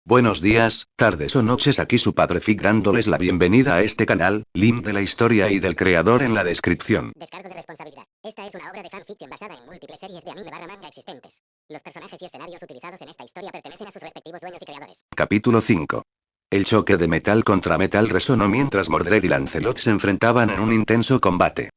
Buenos días, tardes o noches, aquí su padre Fig dándoles la bienvenida a este canal, link de la historia y del creador en la descripción. Descargo de responsabilidad. Esta es una obra de fanfiction basada en múltiples series de anime barra manga existentes. Los personajes y escenarios utilizados en esta historia pertenecen a sus respectivos dueños y creadores. Capítulo 5. El choque de metal contra metal resonó mientras Mordred y Lancelot se enfrentaban en un intenso combate.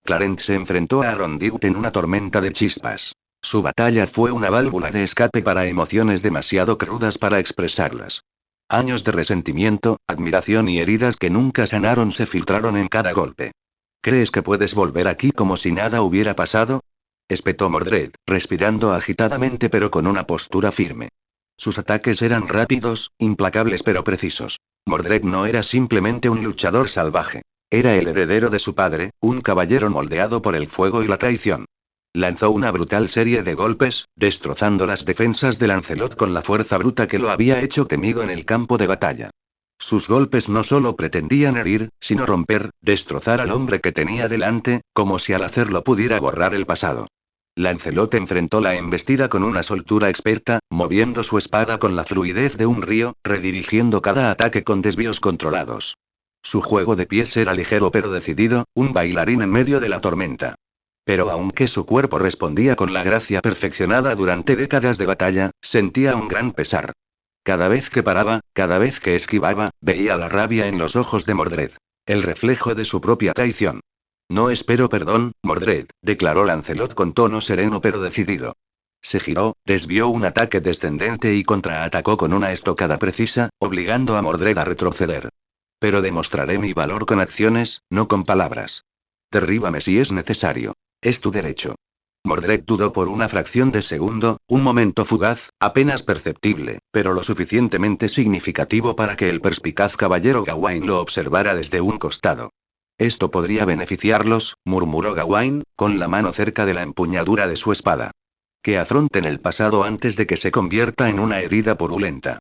Clarence se enfrentó a Arondiut en una tormenta de chispas. Su batalla fue una válvula de escape para emociones demasiado crudas para expresarlas. Años de resentimiento, admiración y heridas que nunca sanaron se filtraron en cada golpe. ¿Crees que puedes volver aquí como si nada hubiera pasado?, espetó Mordred, respirando agitadamente pero con una postura firme. Sus ataques eran rápidos, implacables pero precisos. Mordred no era simplemente un luchador salvaje. Era el heredero de su padre, un caballero moldeado por el fuego y la traición. Lanzó una brutal serie de golpes, destrozando las defensas de Lancelot con la fuerza bruta que lo había hecho temido en el campo de batalla. Sus golpes no solo pretendían herir, sino romper, destrozar al hombre que tenía delante, como si al hacerlo pudiera borrar el pasado. Lancelot enfrentó la embestida con una soltura experta, moviendo su espada con la fluidez de un río, redirigiendo cada ataque con desvíos controlados. Su juego de pies era ligero pero decidido, un bailarín en medio de la tormenta. Pero aunque su cuerpo respondía con la gracia perfeccionada durante décadas de batalla, sentía un gran pesar. Cada vez que paraba, cada vez que esquivaba, veía la rabia en los ojos de Mordred. El reflejo de su propia traición. No espero perdón, Mordred, declaró Lancelot con tono sereno pero decidido. Se giró, desvió un ataque descendente y contraatacó con una estocada precisa, obligando a Mordred a retroceder. Pero demostraré mi valor con acciones, no con palabras. Derríbame si es necesario. Es tu derecho. Mordred dudó por una fracción de segundo, un momento fugaz, apenas perceptible, pero lo suficientemente significativo para que el perspicaz caballero Gawain lo observara desde un costado. Esto podría beneficiarlos, murmuró Gawain, con la mano cerca de la empuñadura de su espada. Que afronten el pasado antes de que se convierta en una herida purulenta.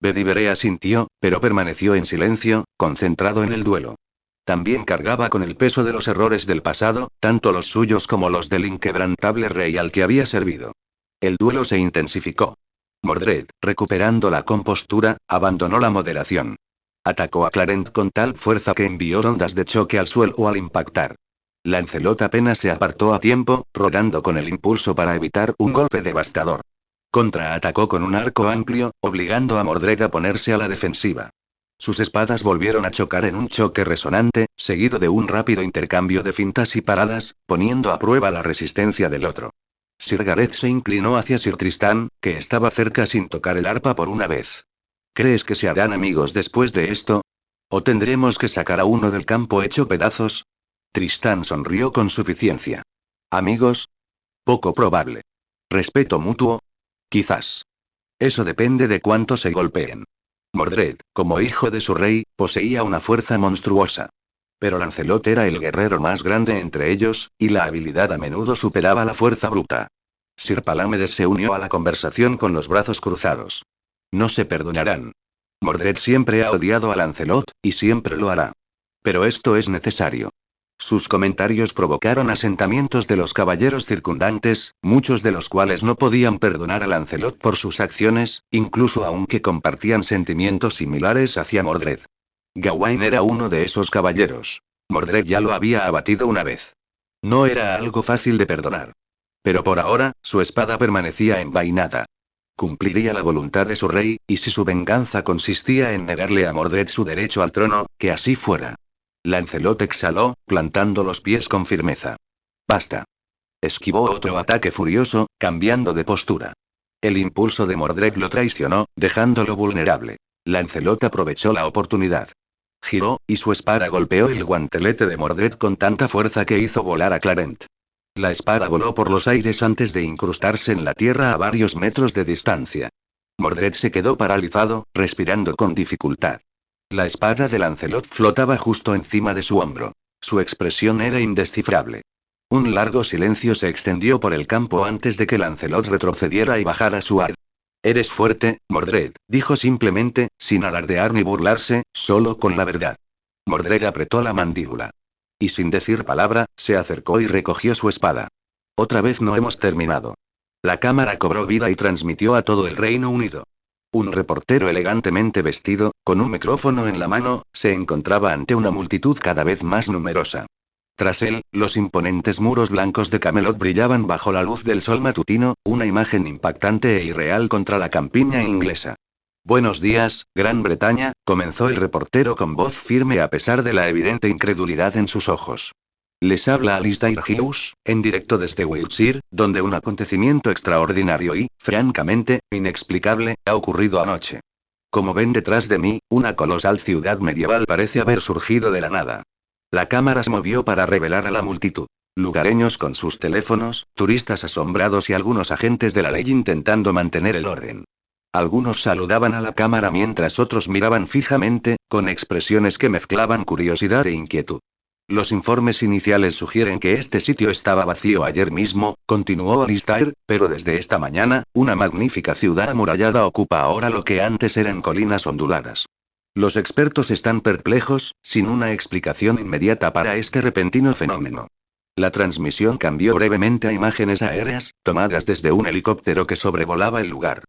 Bedivere asintió, pero permaneció en silencio, concentrado en el duelo. También cargaba con el peso de los errores del pasado, tanto los suyos como los del inquebrantable rey al que había servido. El duelo se intensificó. Mordred, recuperando la compostura, abandonó la moderación. Atacó a Clarence con tal fuerza que envió ondas de choque al suelo al impactar. Lancelot apenas se apartó a tiempo, rodando con el impulso para evitar un golpe devastador. Contraatacó con un arco amplio, obligando a Mordred a ponerse a la defensiva. Sus espadas volvieron a chocar en un choque resonante, seguido de un rápido intercambio de fintas y paradas, poniendo a prueba la resistencia del otro. Sir Gareth se inclinó hacia Sir Tristán, que estaba cerca sin tocar el arpa por una vez. ¿Crees que se harán amigos después de esto? ¿O tendremos que sacar a uno del campo hecho pedazos? Tristán sonrió con suficiencia. ¿Amigos? Poco probable. ¿Respeto mutuo? Quizás. Eso depende de cuánto se golpeen. Mordred, como hijo de su rey, poseía una fuerza monstruosa. Pero Lancelot era el guerrero más grande entre ellos, y la habilidad a menudo superaba la fuerza bruta. Sir Palamedes se unió a la conversación con los brazos cruzados. No se perdonarán. Mordred siempre ha odiado a Lancelot, y siempre lo hará. Pero esto es necesario. Sus comentarios provocaron asentamientos de los caballeros circundantes, muchos de los cuales no podían perdonar a Lancelot por sus acciones, incluso aunque compartían sentimientos similares hacia Mordred. Gawain era uno de esos caballeros. Mordred ya lo había abatido una vez. No era algo fácil de perdonar. Pero por ahora, su espada permanecía envainada. Cumpliría la voluntad de su rey, y si su venganza consistía en negarle a Mordred su derecho al trono, que así fuera. Lancelot exhaló, plantando los pies con firmeza. Basta. Esquivó otro ataque furioso, cambiando de postura. El impulso de Mordred lo traicionó, dejándolo vulnerable. Lancelot aprovechó la oportunidad. Giró, y su espada golpeó el guantelete de Mordred con tanta fuerza que hizo volar a Clarence. La espada voló por los aires antes de incrustarse en la tierra a varios metros de distancia. Mordred se quedó paralizado, respirando con dificultad. La espada de Lancelot flotaba justo encima de su hombro. Su expresión era indescifrable. Un largo silencio se extendió por el campo antes de que Lancelot retrocediera y bajara su arma. Eres fuerte, Mordred, dijo simplemente, sin alardear ni burlarse, solo con la verdad. Mordred apretó la mandíbula. Y sin decir palabra, se acercó y recogió su espada. Otra vez no hemos terminado. La cámara cobró vida y transmitió a todo el Reino Unido. Un reportero elegantemente vestido, con un micrófono en la mano, se encontraba ante una multitud cada vez más numerosa. Tras él, los imponentes muros blancos de Camelot brillaban bajo la luz del sol matutino, una imagen impactante e irreal contra la campiña inglesa. Buenos días, Gran Bretaña, comenzó el reportero con voz firme a pesar de la evidente incredulidad en sus ojos. Les habla Alistair Hughes, en directo desde Wiltshire, donde un acontecimiento extraordinario y, francamente, inexplicable, ha ocurrido anoche. Como ven detrás de mí, una colosal ciudad medieval parece haber surgido de la nada. La cámara se movió para revelar a la multitud. Lugareños con sus teléfonos, turistas asombrados y algunos agentes de la ley intentando mantener el orden. Algunos saludaban a la cámara mientras otros miraban fijamente, con expresiones que mezclaban curiosidad e inquietud. Los informes iniciales sugieren que este sitio estaba vacío ayer mismo, continuó Alistair, pero desde esta mañana, una magnífica ciudad amurallada ocupa ahora lo que antes eran colinas onduladas. Los expertos están perplejos, sin una explicación inmediata para este repentino fenómeno. La transmisión cambió brevemente a imágenes aéreas, tomadas desde un helicóptero que sobrevolaba el lugar.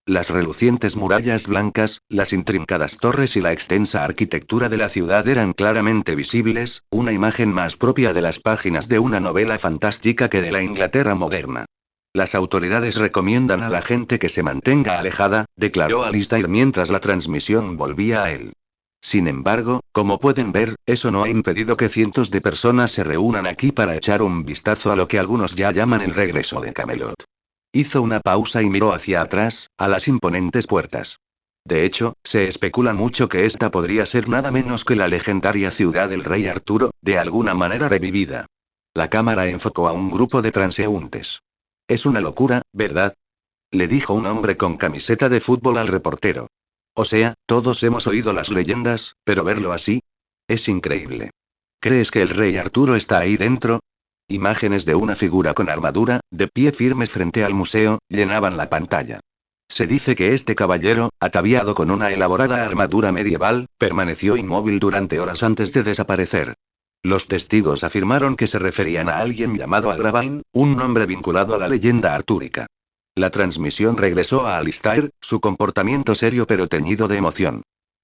Las relucientes murallas blancas, las intrincadas torres y la extensa arquitectura de la ciudad eran claramente visibles, una imagen más propia de las páginas de una novela fantástica que de la Inglaterra moderna. Las autoridades recomiendan a la gente que se mantenga alejada, declaró Alistair mientras la transmisión volvía a él. Sin embargo, como pueden ver, eso no ha impedido que cientos de personas se reúnan aquí para echar un vistazo a lo que algunos ya llaman el regreso de Camelot. Hizo una pausa y miró hacia atrás, a las imponentes puertas. De hecho, se especula mucho que esta podría ser nada menos que la legendaria ciudad del rey Arturo, de alguna manera revivida. La cámara enfocó a un grupo de transeúntes. Es una locura, ¿verdad? Le dijo un hombre con camiseta de fútbol al reportero. O sea, todos hemos oído las leyendas, pero verlo así. Es increíble. ¿Crees que el rey Arturo está ahí dentro? Imágenes de una figura con armadura, de pie firme frente al museo, llenaban la pantalla. Se dice que este caballero, ataviado con una elaborada armadura medieval, permaneció inmóvil durante horas antes de desaparecer. Los testigos afirmaron que se referían a alguien llamado Agravain, un nombre vinculado a la leyenda artúrica. La transmisión regresó a Alistair, su comportamiento serio pero teñido de emoción.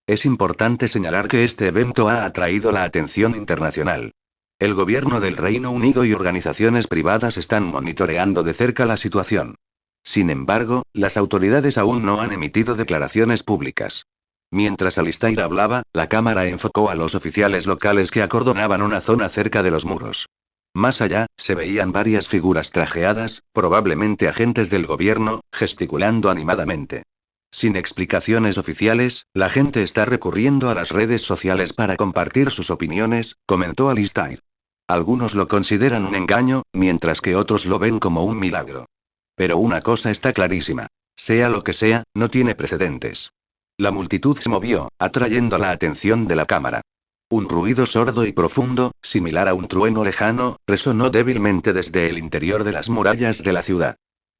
Es importante señalar que este evento ha atraído la atención internacional. El gobierno del Reino Unido y organizaciones privadas están monitoreando de cerca la situación. Sin embargo, las autoridades aún no han emitido declaraciones públicas. Mientras Alistair hablaba, la cámara enfocó a los oficiales locales que acordonaban una zona cerca de los muros. Más allá, se veían varias figuras trajeadas, probablemente agentes del gobierno, gesticulando animadamente. Sin explicaciones oficiales, la gente está recurriendo a las redes sociales para compartir sus opiniones, comentó Alistair. Algunos lo consideran un engaño, mientras que otros lo ven como un milagro. Pero una cosa está clarísima. Sea lo que sea, no tiene precedentes. La multitud se movió, atrayendo la atención de la cámara. Un ruido sordo y profundo, similar a un trueno lejano, resonó débilmente desde el interior de las murallas de la ciudad.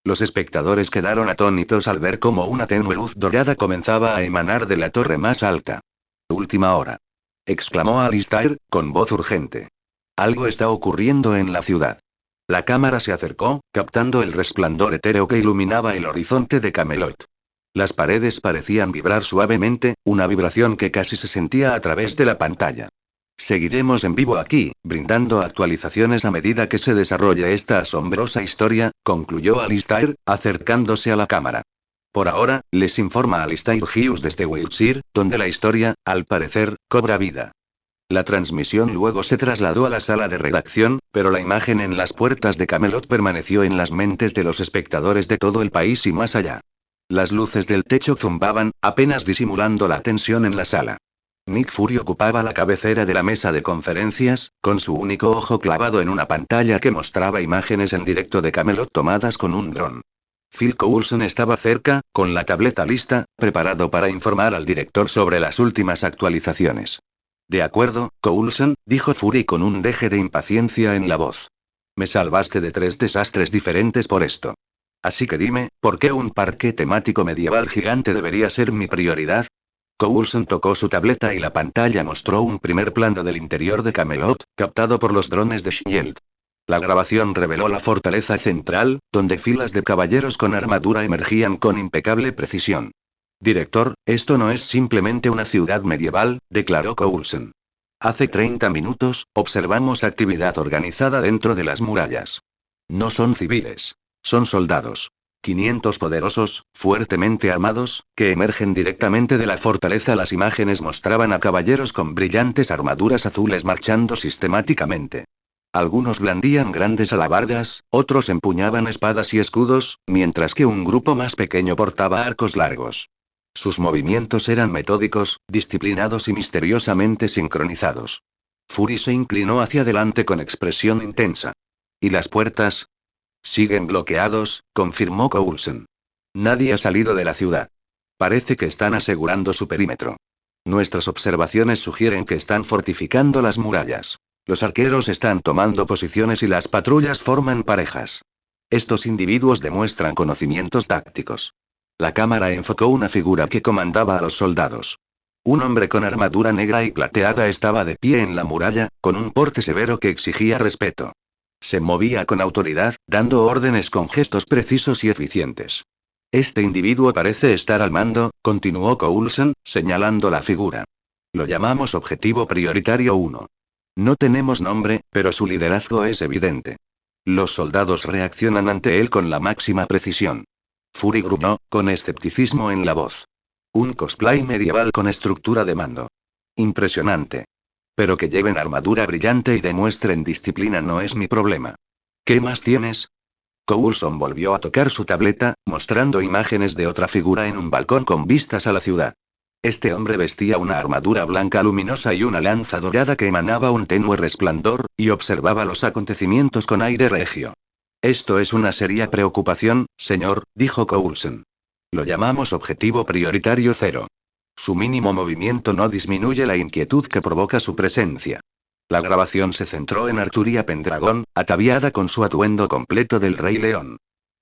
Los espectadores quedaron atónitos al ver cómo una tenue luz dorada comenzaba a emanar de la torre más alta. «Última hora», exclamó Alistair, con voz urgente. «Algo está ocurriendo en la ciudad». La cámara se acercó, captando el resplandor etéreo que iluminaba el horizonte de Camelot. Las paredes parecían vibrar suavemente, una vibración que casi se sentía a través de la pantalla. Seguiremos en vivo aquí, brindando actualizaciones a medida que se desarrolle esta asombrosa historia, concluyó Alistair, acercándose a la cámara. Por ahora, les informa Alistair Hughes desde Wiltshire, donde la historia, al parecer, cobra vida. La transmisión luego se trasladó a la sala de redacción, pero la imagen en las puertas de Camelot permaneció en las mentes de los espectadores de todo el país y más allá. Las luces del techo zumbaban, apenas disimulando la tensión en la sala. Nick Fury ocupaba la cabecera de la mesa de conferencias, con su único ojo clavado en una pantalla que mostraba imágenes en directo de Camelot tomadas con un dron. Phil Coulson estaba cerca, con la tableta lista, preparado para informar al director sobre las últimas actualizaciones. De acuerdo, Coulson, dijo Fury con un deje de impaciencia en la voz. Me salvaste de 3 desastres diferentes por esto. Así que dime, ¿por qué un parque temático medieval gigante debería ser mi prioridad? Coulson tocó su tableta y la pantalla mostró un primer plano del interior de Camelot, captado por los drones de Shield. La grabación reveló la fortaleza central, donde filas de caballeros con armadura emergían con impecable precisión. Director, esto no es simplemente una ciudad medieval, declaró Coulson. Hace 30 minutos, observamos actividad organizada dentro de las murallas. No son civiles. Son soldados. 500 poderosos, fuertemente armados, que emergen directamente de la fortaleza. Las imágenes mostraban a caballeros con brillantes armaduras azules marchando sistemáticamente. Algunos blandían grandes alabardas, otros empuñaban espadas y escudos, mientras que un grupo más pequeño portaba arcos largos. Sus movimientos eran metódicos, disciplinados y misteriosamente sincronizados. Fury se inclinó hacia adelante con expresión intensa. ¿Y las puertas? Siguen bloqueados, confirmó Coulson. Nadie ha salido de la ciudad. Parece que están asegurando su perímetro. Nuestras observaciones sugieren que están fortificando las murallas. Los arqueros están tomando posiciones y las patrullas forman parejas. Estos individuos demuestran conocimientos tácticos. La cámara enfocó una figura que comandaba a los soldados. Un hombre con armadura negra y plateada estaba de pie en la muralla, con un porte severo que exigía respeto. Se movía con autoridad, dando órdenes con gestos precisos y eficientes. Este individuo parece estar al mando, continuó Coulson, señalando la figura. Lo llamamos Objetivo Prioritario 1. No tenemos nombre, pero su liderazgo es evidente. Los soldados reaccionan ante él con la máxima precisión. Fury gruñó, con escepticismo en la voz. Un cosplay medieval con estructura de mando. Impresionante. Pero que lleven armadura brillante y demuestren disciplina no es mi problema. ¿Qué más tienes? Coulson volvió a tocar su tableta, mostrando imágenes de otra figura en un balcón con vistas a la ciudad. Este hombre vestía una armadura blanca luminosa y una lanza dorada que emanaba un tenue resplandor, y observaba los acontecimientos con aire regio. Esto es una seria preocupación, señor, dijo Coulson. Lo llamamos Objetivo Prioritario 0. Su mínimo movimiento no disminuye la inquietud que provoca su presencia. La grabación se centró en Arturia Pendragon, ataviada con su atuendo completo del Rey León.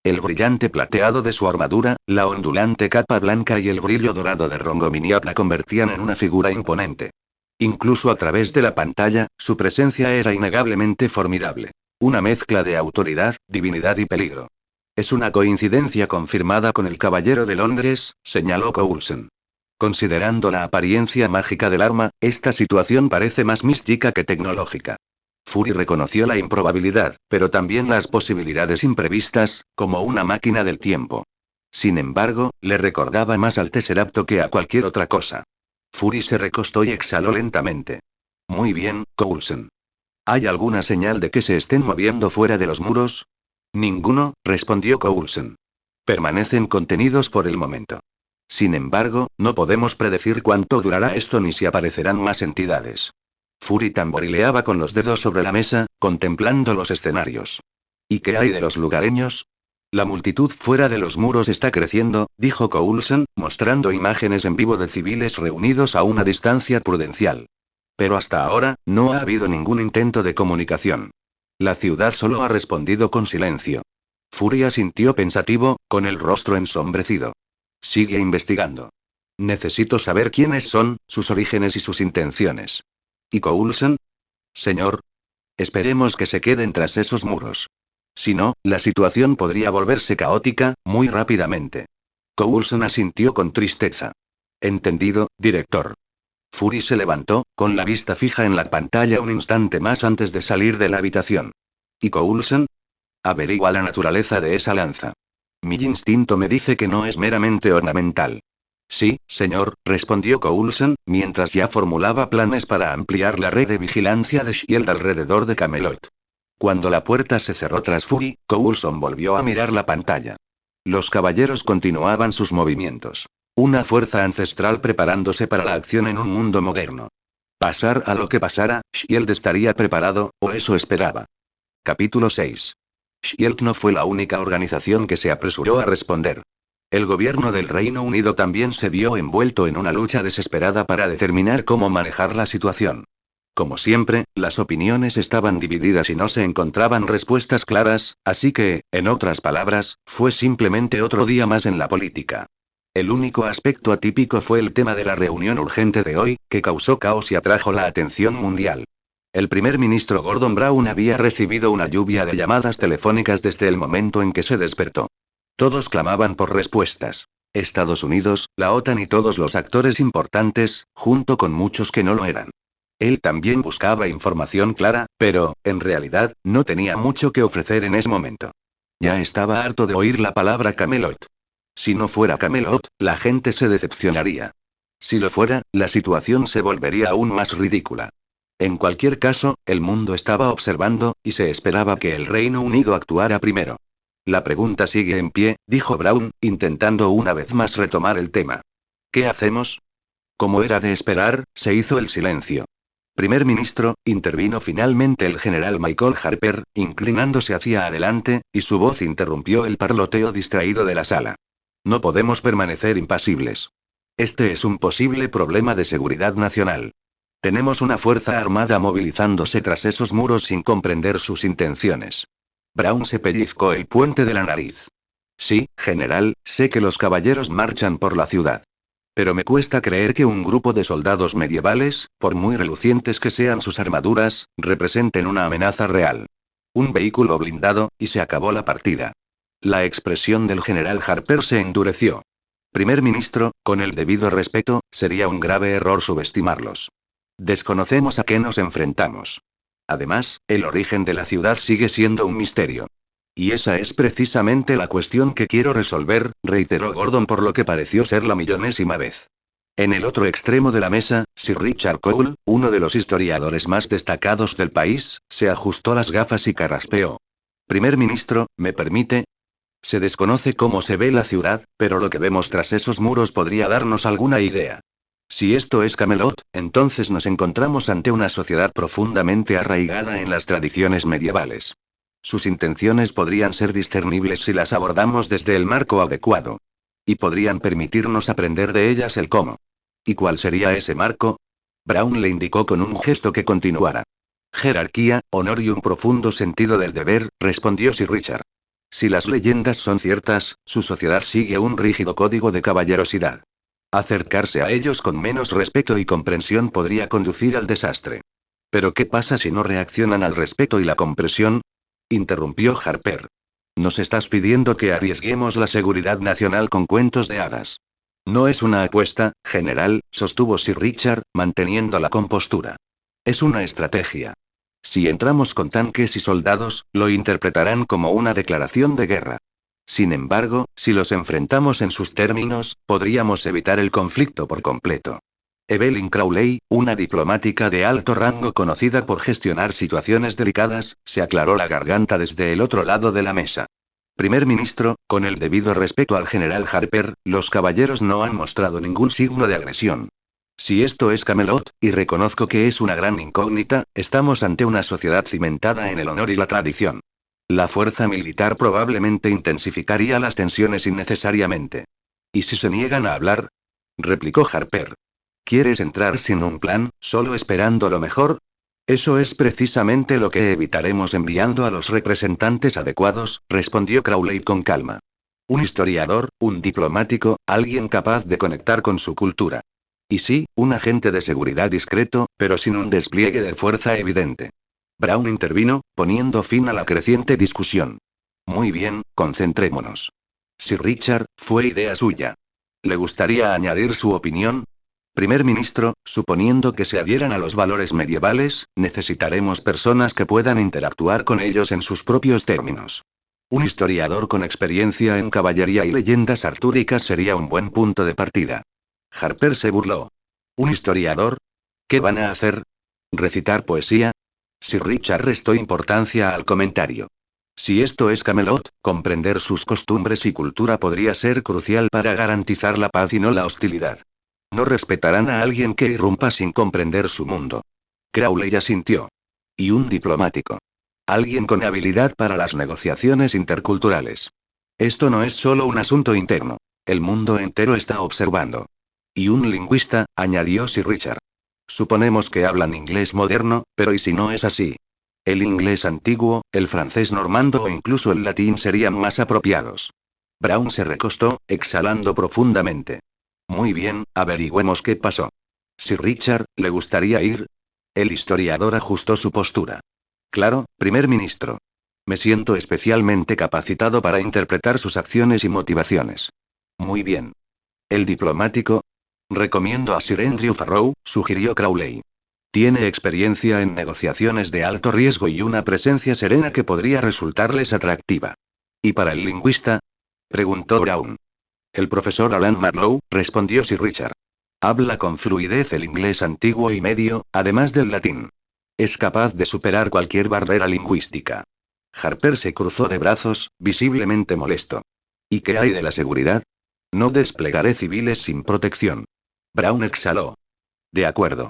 El brillante plateado de su armadura, la ondulante capa blanca y el brillo dorado de Rongominiat la convertían en una figura imponente. Incluso a través de la pantalla, su presencia era innegablemente formidable. Una mezcla de autoridad, divinidad y peligro. Es una coincidencia confirmada con el Caballero de Londres, señaló Coulson. Considerando la apariencia mágica del arma, esta situación parece más mística que tecnológica. Fury reconoció la improbabilidad, pero también las posibilidades imprevistas, como una máquina del tiempo. Sin embargo, le recordaba más al Tesseracto que a cualquier otra cosa. Fury se recostó y exhaló lentamente. Muy bien, Coulson. ¿Hay alguna señal de que se estén moviendo fuera de los muros? Ninguno, respondió Coulson. Permanecen contenidos por el momento. Sin embargo, no podemos predecir cuánto durará esto ni si aparecerán más entidades. Fury tamborileaba con los dedos sobre la mesa, contemplando los escenarios. ¿Y qué hay de los lugareños? La multitud fuera de los muros está creciendo, dijo Coulson, mostrando imágenes en vivo de civiles reunidos a una distancia prudencial. Pero hasta ahora, no ha habido ningún intento de comunicación. La ciudad solo ha respondido con silencio. Fury asintió pensativo, con el rostro ensombrecido. Sigue investigando. Necesito saber quiénes son, sus orígenes y sus intenciones. ¿Y Coulson? Señor. Esperemos que se queden tras esos muros. Si no, la situación podría volverse caótica, muy rápidamente. Coulson asintió con tristeza. Entendido, director. Fury se levantó, con la vista fija en la pantalla un instante más antes de salir de la habitación. ¿Y Coulson? Averigua la naturaleza de esa lanza. Mi instinto me dice que no es meramente ornamental. Sí, señor, respondió Coulson, mientras ya formulaba planes para ampliar la red de vigilancia de Shield alrededor de Camelot. Cuando la puerta se cerró tras Fury, Coulson volvió a mirar la pantalla. Los caballeros continuaban sus movimientos. Una fuerza ancestral preparándose para la acción en un mundo moderno. Pasar a lo que pasara, Shield estaría preparado, o eso esperaba. Capítulo 6. Shield no fue la única organización que se apresuró a responder. El gobierno del Reino Unido también se vio envuelto en una lucha desesperada para determinar cómo manejar la situación. Como siempre, las opiniones estaban divididas y no se encontraban respuestas claras, así que, en otras palabras, fue simplemente otro día más en la política. El único aspecto atípico fue el tema de la reunión urgente de hoy, que causó caos y atrajo la atención mundial. El primer ministro Gordon Brown había recibido una lluvia de llamadas telefónicas desde el momento en que se despertó. Todos clamaban por respuestas. Estados Unidos, la OTAN y todos los actores importantes, junto con muchos que no lo eran. Él también buscaba información clara, pero, en realidad, no tenía mucho que ofrecer en ese momento. Ya estaba harto de oír la palabra Camelot. Si no fuera Camelot, la gente se decepcionaría. Si lo fuera, la situación se volvería aún más ridícula. En cualquier caso, el mundo estaba observando, y se esperaba que el Reino Unido actuara primero. La pregunta sigue en pie, dijo Brown, intentando una vez más retomar el tema. ¿Qué hacemos? Como era de esperar, se hizo el silencio. Primer ministro, intervino finalmente el general Michael Harper, inclinándose hacia adelante, y su voz interrumpió el parloteo distraído de la sala. No podemos permanecer impasibles. Este es un posible problema de seguridad nacional. Tenemos una fuerza armada movilizándose tras esos muros sin comprender sus intenciones. Brown se pellizcó el puente de la nariz. Sí, general, sé que los caballeros marchan por la ciudad. Pero me cuesta creer que un grupo de soldados medievales, por muy relucientes que sean sus armaduras, representen una amenaza real. Un vehículo blindado, y se acabó la partida. La expresión del general Harper se endureció. Primer ministro, con el debido respeto, sería un grave error subestimarlos. Desconocemos a qué nos enfrentamos. Además, el origen de la ciudad sigue siendo un misterio. Y esa es precisamente la cuestión que quiero resolver, reiteró Gordon por lo que pareció ser la millonésima vez. En el otro extremo de la mesa, Sir Richard Cole, uno de los historiadores más destacados del país, se ajustó las gafas y carraspeó. Primer ministro, ¿me permite? Se desconoce cómo se ve la ciudad, pero lo que vemos tras esos muros podría darnos alguna idea. Si esto es Camelot, entonces nos encontramos ante una sociedad profundamente arraigada en las tradiciones medievales. Sus intenciones podrían ser discernibles si las abordamos desde el marco adecuado. Y podrían permitirnos aprender de ellas el cómo. ¿Y cuál sería ese marco? Brown le indicó con un gesto que continuara. Jerarquía, honor y un profundo sentido del deber, respondió Sir Richard. Si las leyendas son ciertas, su sociedad sigue un rígido código de caballerosidad. Acercarse a ellos con menos respeto y comprensión podría conducir al desastre. ¿Pero qué pasa si no reaccionan al respeto y la comprensión? Interrumpió Harper. Nos estás pidiendo que arriesguemos la seguridad nacional con cuentos de hadas. No es una apuesta, general, sostuvo Sir Richard, manteniendo la compostura. Es una estrategia. Si entramos con tanques y soldados, lo interpretarán como una declaración de guerra. Sin embargo, si los enfrentamos en sus términos, podríamos evitar el conflicto por completo. Evelyn Crowley, una diplomática de alto rango conocida por gestionar situaciones delicadas, se aclaró la garganta desde el otro lado de la mesa. Primer ministro, con el debido respeto al general Harper, los caballeros no han mostrado ningún signo de agresión. Si esto es Camelot, y reconozco que es una gran incógnita, estamos ante una sociedad cimentada en el honor y la tradición. La fuerza militar probablemente intensificaría las tensiones innecesariamente. ¿Y si se niegan a hablar? Replicó Harper. ¿Quieres entrar sin un plan, solo esperando lo mejor? Eso es precisamente lo que evitaremos enviando a los representantes adecuados, respondió Crowley con calma. Un historiador, un diplomático, alguien capaz de conectar con su cultura. Y sí, un agente de seguridad discreto, pero sin un despliegue de fuerza evidente. Brown intervino, poniendo fin a la creciente discusión. Muy bien, concentrémonos. Sir Richard, fue idea suya. ¿Le gustaría añadir su opinión? Primer ministro, suponiendo que se adhieran a los valores medievales, necesitaremos personas que puedan interactuar con ellos en sus propios términos. Un historiador con experiencia en caballería y leyendas artúricas sería un buen punto de partida. Harper se burló. ¿Un historiador? ¿Qué van a hacer? ¿Recitar poesía? Sir Richard restó importancia al comentario. Si esto es Camelot, comprender sus costumbres y cultura podría ser crucial para garantizar la paz y no la hostilidad. No respetarán a alguien que irrumpa sin comprender su mundo. Crowley asintió. Y un diplomático. Alguien con habilidad para las negociaciones interculturales. Esto no es solo un asunto interno. El mundo entero está observando. Y un lingüista, añadió Sir Richard. Suponemos que hablan inglés moderno, pero ¿y si no es así? El inglés antiguo, el francés normando o incluso el latín serían más apropiados. Brown se recostó, exhalando profundamente. Muy bien, averigüemos qué pasó. Sir Richard, ¿le gustaría ir? El historiador ajustó su postura. Claro, primer ministro. Me siento especialmente capacitado para interpretar sus acciones y motivaciones. Muy bien. ¿El diplomático? Recomiendo a Sir Andrew Farrow, sugirió Crowley. Tiene experiencia en negociaciones de alto riesgo y una presencia serena que podría resultarles atractiva. ¿Y para el lingüista? Preguntó Brown. El profesor Alan Marlowe, respondió Sir Richard. Habla con fluidez el inglés antiguo y medio, además del latín. Es capaz de superar cualquier barrera lingüística. Harper se cruzó de brazos, visiblemente molesto. ¿Y qué hay de la seguridad? No desplegaré civiles sin protección. Brown exhaló. De acuerdo.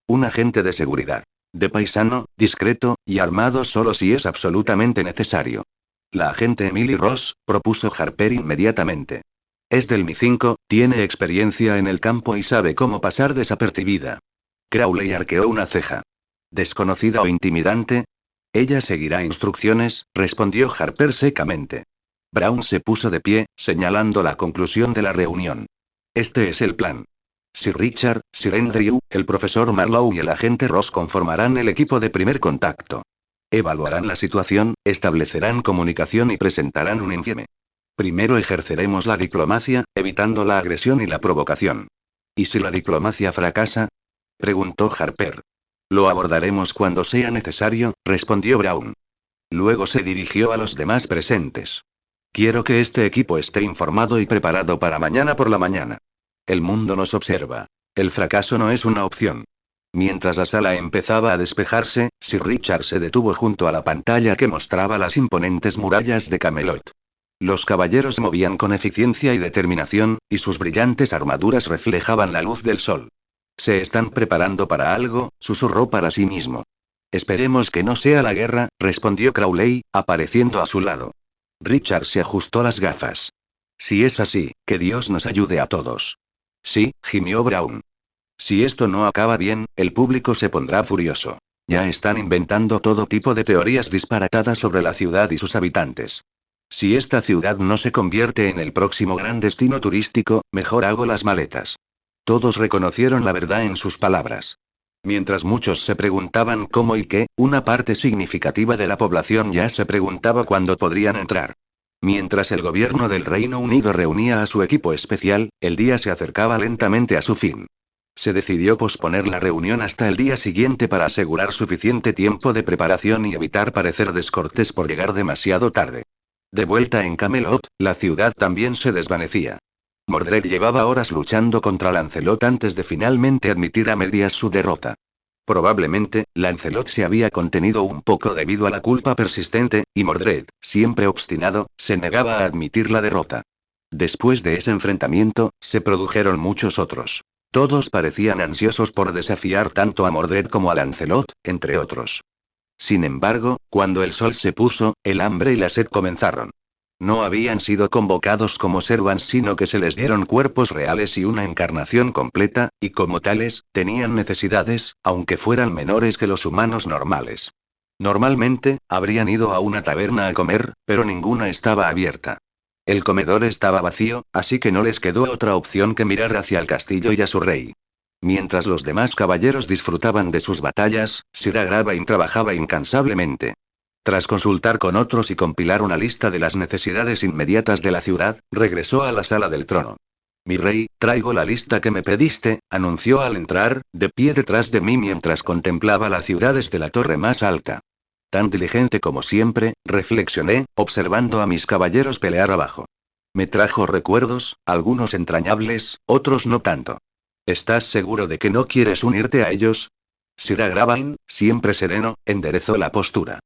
Un agente de seguridad. De paisano, discreto, y armado solo si es absolutamente necesario. La agente Emily Ross, propuso Harper inmediatamente. Es del Mi-5, tiene experiencia en el campo y sabe cómo pasar desapercibida. Crowley arqueó una ceja. ¿Desconocida o intimidante? Ella seguirá instrucciones, respondió Harper secamente. Brown se puso de pie, señalando la conclusión de la reunión. Este es el plan. Sir Richard, Sir Andrew, el profesor Marlowe y el agente Ross conformarán el equipo de primer contacto. Evaluarán la situación, establecerán comunicación y presentarán un informe. Primero ejerceremos la diplomacia, evitando la agresión y la provocación. ¿Y si la diplomacia fracasa? Preguntó Harper. Lo abordaremos cuando sea necesario, respondió Brown. Luego se dirigió a los demás presentes. Quiero que este equipo esté informado y preparado para mañana por la mañana. El mundo nos observa. El fracaso no es una opción. Mientras la sala empezaba a despejarse, Sir Richard se detuvo junto a la pantalla que mostraba las imponentes murallas de Camelot. Los caballeros se movían con eficiencia y determinación, y sus brillantes armaduras reflejaban la luz del sol. Se están preparando para algo, susurró para sí mismo. Esperemos que no sea la guerra, respondió Crowley, apareciendo a su lado. Richard se ajustó las gafas. Si es así, que Dios nos ayude a todos. Sí, gimió Brown. Si esto no acaba bien, el público se pondrá furioso. Ya están inventando todo tipo de teorías disparatadas sobre la ciudad y sus habitantes. Si esta ciudad no se convierte en el próximo gran destino turístico, mejor hago las maletas. Todos reconocieron la verdad en sus palabras. Mientras muchos se preguntaban cómo y qué, una parte significativa de la población ya se preguntaba cuándo podrían entrar. Mientras el gobierno del Reino Unido reunía a su equipo especial, el día se acercaba lentamente a su fin. Se decidió posponer la reunión hasta el día siguiente para asegurar suficiente tiempo de preparación y evitar parecer descortés por llegar demasiado tarde. De vuelta en Camelot, la ciudad también se desvanecía. Mordred llevaba horas luchando contra Lancelot antes de finalmente admitir a medias su derrota. Probablemente, Lancelot se había contenido un poco debido a la culpa persistente, y Mordred, siempre obstinado, se negaba a admitir la derrota. Después de ese enfrentamiento, se produjeron muchos otros. Todos parecían ansiosos por desafiar tanto a Mordred como a Lancelot, entre otros. Sin embargo, cuando el sol se puso, el hambre y la sed comenzaron. No habían sido convocados como servants, sino que se les dieron cuerpos reales y una encarnación completa, y como tales, tenían necesidades, aunque fueran menores que los humanos normales. Normalmente, habrían ido a una taberna a comer, pero ninguna estaba abierta. El comedor estaba vacío, así que no les quedó otra opción que mirar hacia el castillo y a su rey. Mientras los demás caballeros disfrutaban de sus batallas, Sir Agravain trabajaba incansablemente. Tras consultar con otros y compilar una lista de las necesidades inmediatas de la ciudad, regresó a la sala del trono. Mi rey, traigo la lista que me pediste, anunció al entrar, de pie detrás de mí mientras contemplaba la ciudad desde la torre más alta. Tan diligente como siempre, reflexioné, observando a mis caballeros pelear abajo. Me trajo recuerdos, algunos entrañables, otros no tanto. ¿Estás seguro de que no quieres unirte a ellos? Sir Agravain, siempre sereno, enderezó la postura.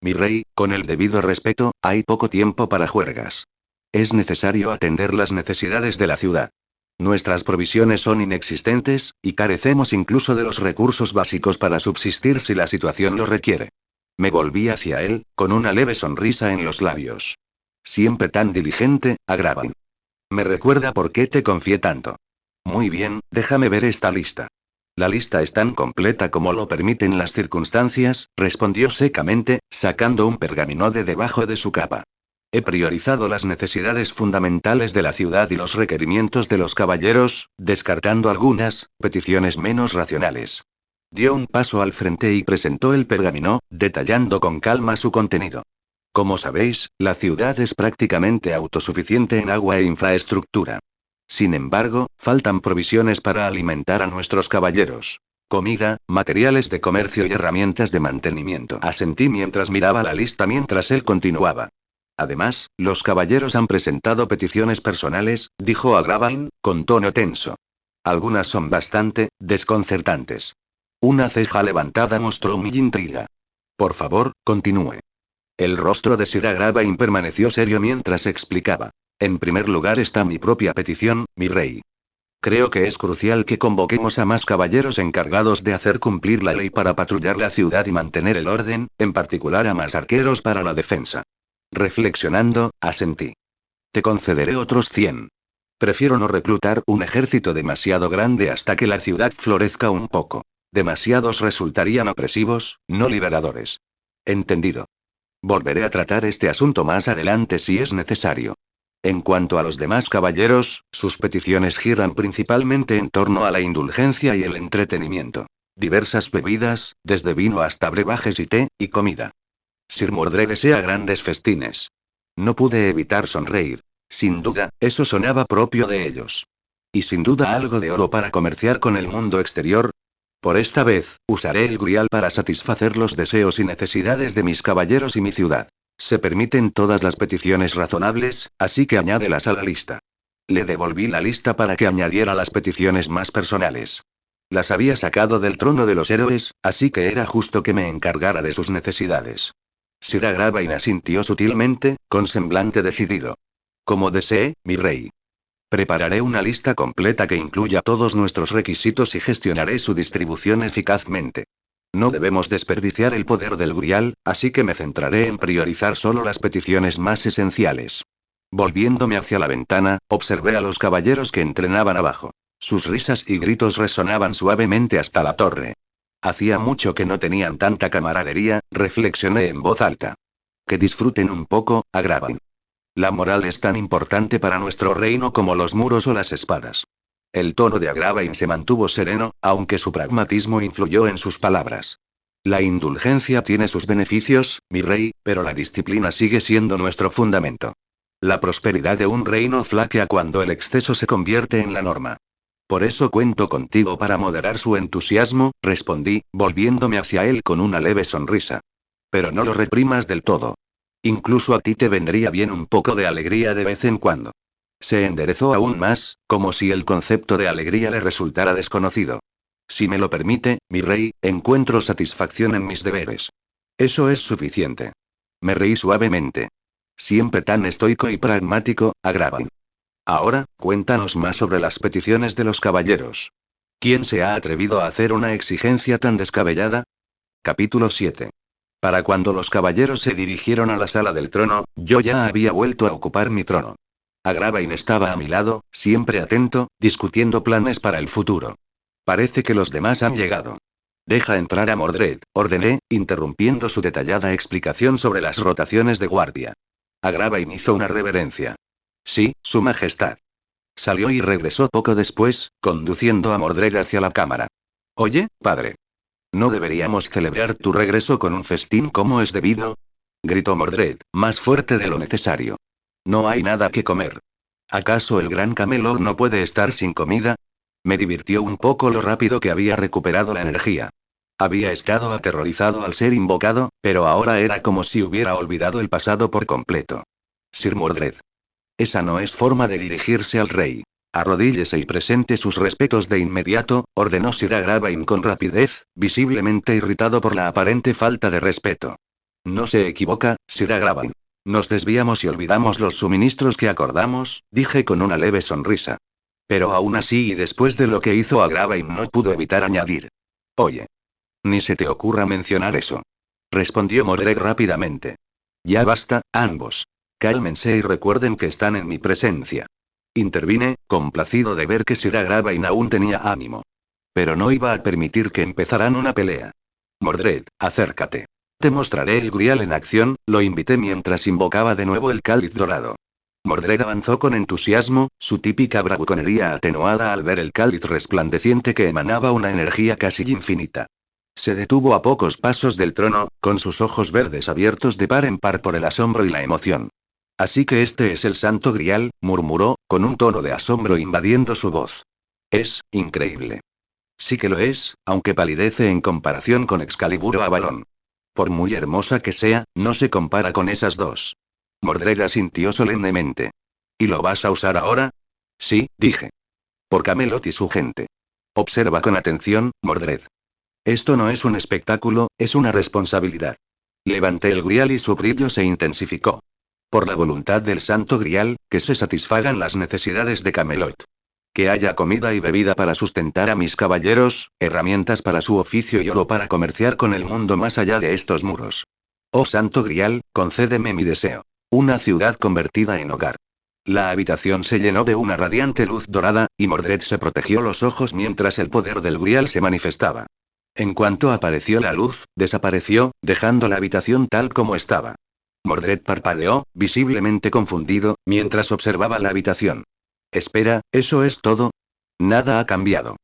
Mi rey, con el debido respeto, hay poco tiempo para juergas. Es necesario atender las necesidades de la ciudad. Nuestras provisiones son inexistentes, y carecemos incluso de los recursos básicos para subsistir si la situación lo requiere. Me volví hacia él, con una leve sonrisa en los labios. Siempre tan diligente, Agravain. Me recuerda por qué te confié tanto. Muy bien, déjame ver esta lista. La lista es tan completa como lo permiten las circunstancias, respondió secamente, sacando un pergamino de debajo de su capa. He priorizado las necesidades fundamentales de la ciudad y los requerimientos de los caballeros, descartando algunas peticiones menos racionales. Dio un paso al frente y presentó el pergamino, detallando con calma su contenido. Como sabéis, la ciudad es prácticamente autosuficiente en agua e infraestructura. Sin embargo, faltan provisiones para alimentar a nuestros caballeros. Comida, materiales de comercio y herramientas de mantenimiento. Asentí mientras miraba la lista mientras él continuaba. Además, los caballeros han presentado peticiones personales, dijo Agravain, con tono tenso. Algunas son bastante desconcertantes. Una ceja levantada mostró mi intriga. Por favor, continúe. El rostro de Sir Agravain permaneció serio mientras explicaba. En primer lugar está mi propia petición, mi rey. Creo que es crucial que convoquemos a más caballeros encargados de hacer cumplir la ley para patrullar la ciudad y mantener el orden, en particular a más arqueros para la defensa. Reflexionando, asentí. Te concederé otros 100. Prefiero no reclutar un ejército demasiado grande hasta que la ciudad florezca un poco. Demasiados resultarían opresivos, no liberadores. Entendido. Volveré a tratar este asunto más adelante si es necesario. En cuanto a los demás caballeros, sus peticiones giran principalmente en torno a la indulgencia y el entretenimiento. Diversas bebidas, desde vino hasta brebajes y té, y comida. Sir Mordred desea grandes festines. No pude evitar sonreír. Sin duda, eso sonaba propio de ellos. Y sin duda algo de oro para comerciar con el mundo exterior. Por esta vez, usaré el grial para satisfacer los deseos y necesidades de mis caballeros y mi ciudad. Se permiten todas las peticiones razonables, así que añádelas a la lista. Le devolví la lista para que añadiera las peticiones más personales. Las había sacado del trono de los héroes, así que era justo que me encargara de sus necesidades. Sir Agravain asintió sutilmente, con semblante decidido. Como desee, mi rey. Prepararé una lista completa que incluya todos nuestros requisitos y gestionaré su distribución eficazmente. No debemos desperdiciar el poder del grial, así que me centraré en priorizar solo las peticiones más esenciales. Volviéndome hacia la ventana, observé a los caballeros que entrenaban abajo. Sus risas y gritos resonaban suavemente hasta la torre. Hacía mucho que no tenían tanta camaradería, reflexioné en voz alta. Que disfruten un poco, Agravain. La moral es tan importante para nuestro reino como los muros o las espadas. El tono de Agravain se mantuvo sereno, aunque su pragmatismo influyó en sus palabras. La indulgencia tiene sus beneficios, mi rey, pero la disciplina sigue siendo nuestro fundamento. La prosperidad de un reino flaquea cuando el exceso se convierte en la norma. Por eso cuento contigo para moderar su entusiasmo, respondí, volviéndome hacia él con una leve sonrisa. Pero no lo reprimas del todo. Incluso a ti te vendría bien un poco de alegría de vez en cuando. Se enderezó aún más, como si el concepto de alegría le resultara desconocido. Si me lo permite, mi rey, encuentro satisfacción en mis deberes. Eso es suficiente. Me reí suavemente. Siempre tan estoico y pragmático, Agravain. Ahora, cuéntanos más sobre las peticiones de los caballeros. ¿Quién se ha atrevido a hacer una exigencia tan descabellada? Capítulo 7. Para cuando los caballeros se dirigieron a la sala del trono, yo ya había vuelto a ocupar mi trono. Agravain estaba a mi lado, siempre atento, discutiendo planes para el futuro. Parece que los demás han llegado. Deja entrar a Mordred, ordené, interrumpiendo su detallada explicación sobre las rotaciones de guardia. Agravain hizo una reverencia. Sí, Su Majestad. Salió y regresó poco después, conduciendo a Mordred hacia la cámara. Oye, padre. ¿No deberíamos celebrar tu regreso con un festín como es debido? Gritó Mordred, más fuerte de lo necesario. No hay nada que comer. ¿Acaso el gran Camelot no puede estar sin comida? Me divirtió un poco lo rápido que había recuperado la energía. Había estado aterrorizado al ser invocado, pero ahora era como si hubiera olvidado el pasado por completo. Sir Mordred. Esa no es forma de dirigirse al rey. Arrodíllese y presente sus respetos de inmediato, ordenó Sir Agravain con rapidez, visiblemente irritado por la aparente falta de respeto. No se equivoca, Sir Agravain. Nos desviamos y olvidamos los suministros que acordamos, dije con una leve sonrisa. Pero aún así y después de lo que hizo Agravain no pudo evitar añadir. Oye. Ni se te ocurra mencionar eso. Respondió Mordred rápidamente. Ya basta, ambos. Cálmense y recuerden que están en mi presencia. Intervine, complacido de ver que Sir Agravain aún tenía ánimo. Pero no iba a permitir que empezaran una pelea. Mordred, acércate. Te mostraré el grial en acción, lo invité mientras invocaba de nuevo el cáliz dorado. Mordred avanzó con entusiasmo, su típica bravuconería atenuada al ver el cáliz resplandeciente que emanaba una energía casi infinita. Se detuvo a pocos pasos del trono, con sus ojos verdes abiertos de par en par por el asombro y la emoción. Así que este es el Santo Grial, murmuró, con un tono de asombro invadiendo su voz. Es increíble. Sí que lo es, aunque palidece en comparación con Excalibur o Avalon. Por muy hermosa que sea, no se compara con esas dos. Mordred asintió solemnemente. ¿Y lo vas a usar ahora? Sí, dije. Por Camelot y su gente. Observa con atención, Mordred. Esto no es un espectáculo, es una responsabilidad. Levanté el grial y su brillo se intensificó. Por la voluntad del Santo Grial, que se satisfagan las necesidades de Camelot. Que haya comida y bebida para sustentar a mis caballeros, herramientas para su oficio y oro para comerciar con el mundo más allá de estos muros. Oh Santo Grial, concédeme mi deseo. Una ciudad convertida en hogar. La habitación se llenó de una radiante luz dorada, y Mordred se protegió los ojos mientras el poder del Grial se manifestaba. En cuanto apareció la luz, desapareció, dejando la habitación tal como estaba. Mordred parpadeó, visiblemente confundido, mientras observaba la habitación. Espera, ¿eso es todo? Nada ha cambiado.